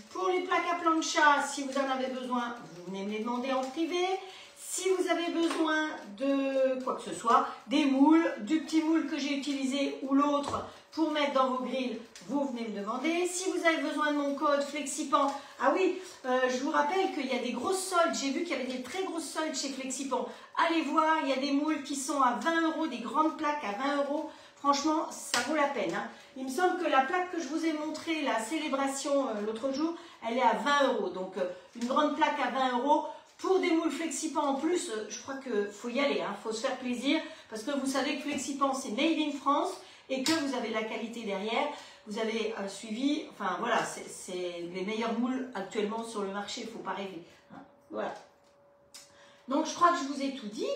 Pour les plaques à plancha, si vous en avez besoin, vous venez me les demander en privé. Si vous avez besoin de quoi que ce soit, des moules, du petit moule que j'ai utilisé ou l'autre pour mettre dans vos grilles, vous venez me demander. Si vous avez besoin de mon code Flexipan, ah oui, je vous rappelle qu'il y a des grosses soldes, j'ai vu qu'il y avait des très grosses soldes chez Flexipan. Allez voir, il y a des moules qui sont à 20 €, des grandes plaques à 20 €. Franchement, ça vaut la peine. Hein. Il me semble que la plaque que je vous ai montrée, la célébration l'autre jour, elle est à 20 €. Donc une grande plaque à 20 €. Pour des moules Flexipan en plus, je crois qu'il faut y aller, hein, faut se faire plaisir, parce que vous savez que Flexipan c'est made in France et que vous avez la qualité derrière. Vous avez suivi, enfin voilà, c'est les meilleurs moules actuellement sur le marché, il ne faut pas rêver. Hein, voilà. Donc je crois que je vous ai tout dit.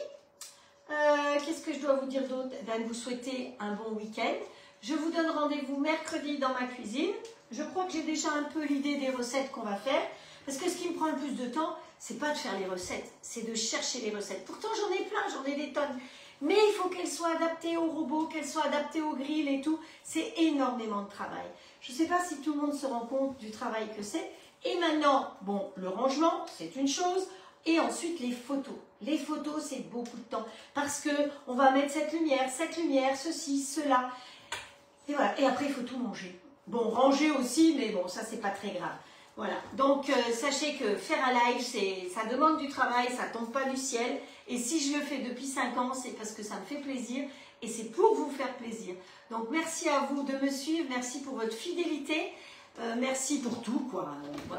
Qu'est-ce que je dois vous dire d'autre? Ben, vous souhaiter un bon week-end. Je vous donne rendez-vous mercredi dans ma cuisine. Je crois que j'ai déjà un peu l'idée des recettes qu'on va faire. Parce que ce qui me prend le plus de temps, c'est pas de faire les recettes, c'est de chercher les recettes. Pourtant, j'en ai plein, j'en ai des tonnes. Mais il faut qu'elles soient adaptées au robot, qu'elles soient adaptées au grill et tout. C'est énormément de travail. Je ne sais pas si tout le monde se rend compte du travail que c'est. Et maintenant, bon, le rangement, c'est une chose. Et ensuite, les photos. Les photos, c'est beaucoup de temps. Parce qu'on va mettre cette lumière, ceci, cela. Et voilà. Et après, il faut tout manger. Bon, ranger aussi, mais bon, ça, c'est pas très grave. Voilà, donc sachez que faire un live, ça demande du travail, ça ne tombe pas du ciel. Et si je le fais depuis 5 ans, c'est parce que ça me fait plaisir et c'est pour vous faire plaisir. Donc merci à vous de me suivre, merci pour votre fidélité, merci pour tout, quoi.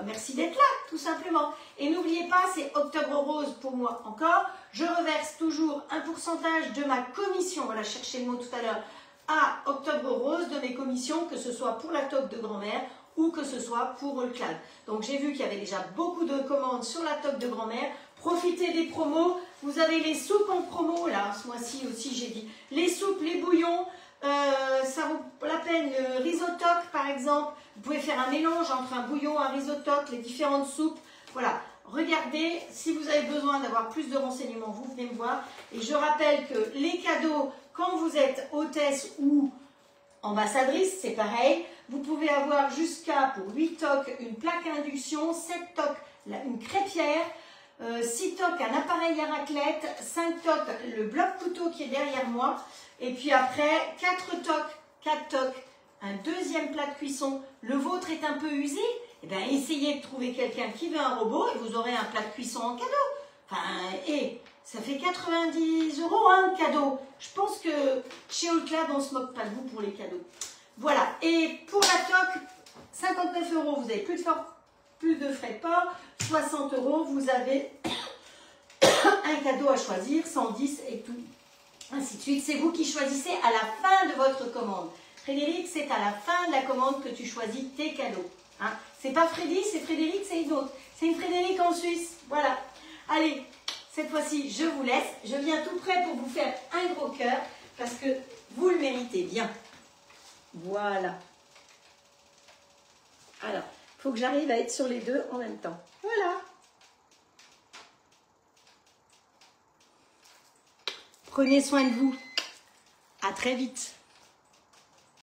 Merci d'être là, tout simplement. Et n'oubliez pas, c'est Octobre Rose pour moi encore. Je reverse toujours un pourcentage de ma commission, voilà, chercher le mot tout à l'heure, à Octobre Rose de mes commissions, que ce soit pour la toque de grand-mère ou que ce soit pour le clan. Donc j'ai vu qu'il y avait déjà beaucoup de commandes sur la toque de grand-mère. Profitez des promos. Vous avez les soupes en promo, là, ce mois-ci aussi j'ai dit. Les soupes, les bouillons, ça vaut la peine. Le risotoc par exemple, vous pouvez faire un mélange entre un bouillon, un risotoc, les différentes soupes. Voilà, regardez, si vous avez besoin d'avoir plus de renseignements, vous venez me voir. Et je rappelle que les cadeaux, quand vous êtes hôtesse ou ambassadrice, c'est pareil. Vous pouvez avoir jusqu'à, pour 8 tocs, une plaque à induction, 7 tocs, une crêpière, 6 tocs, un appareil à raclette, 5 tocs, le bloc couteau qui est derrière moi, et puis après, 4 tocs, un deuxième plat de cuisson. Le vôtre est un peu usé, et bien essayez de trouver quelqu'un qui veut un robot et vous aurez un plat de cuisson en cadeau. Enfin, et ça fait 90 € un cadeau. Je pense que chez Allclad, on ne se moque pas de vous pour les cadeaux. Voilà, et pour la toque, 59 €, vous avez plus de frais de port. 60 €, vous avez un cadeau à choisir, 110 et tout, ainsi de suite. C'est vous qui choisissez à la fin de votre commande. Frédéric, c'est à la fin de la commande que tu choisis tes cadeaux. Hein. C'est pas Freddy, c'est Frédéric, c'est une autre. C'est une Frédéric en Suisse. Voilà. Allez, cette fois-ci, je vous laisse. Je viens tout près pour vous faire un gros cœur parce que vous le méritez bien. Voilà. Alors, il faut que j'arrive à être sur les deux en même temps. Voilà. Prenez soin de vous. À très vite.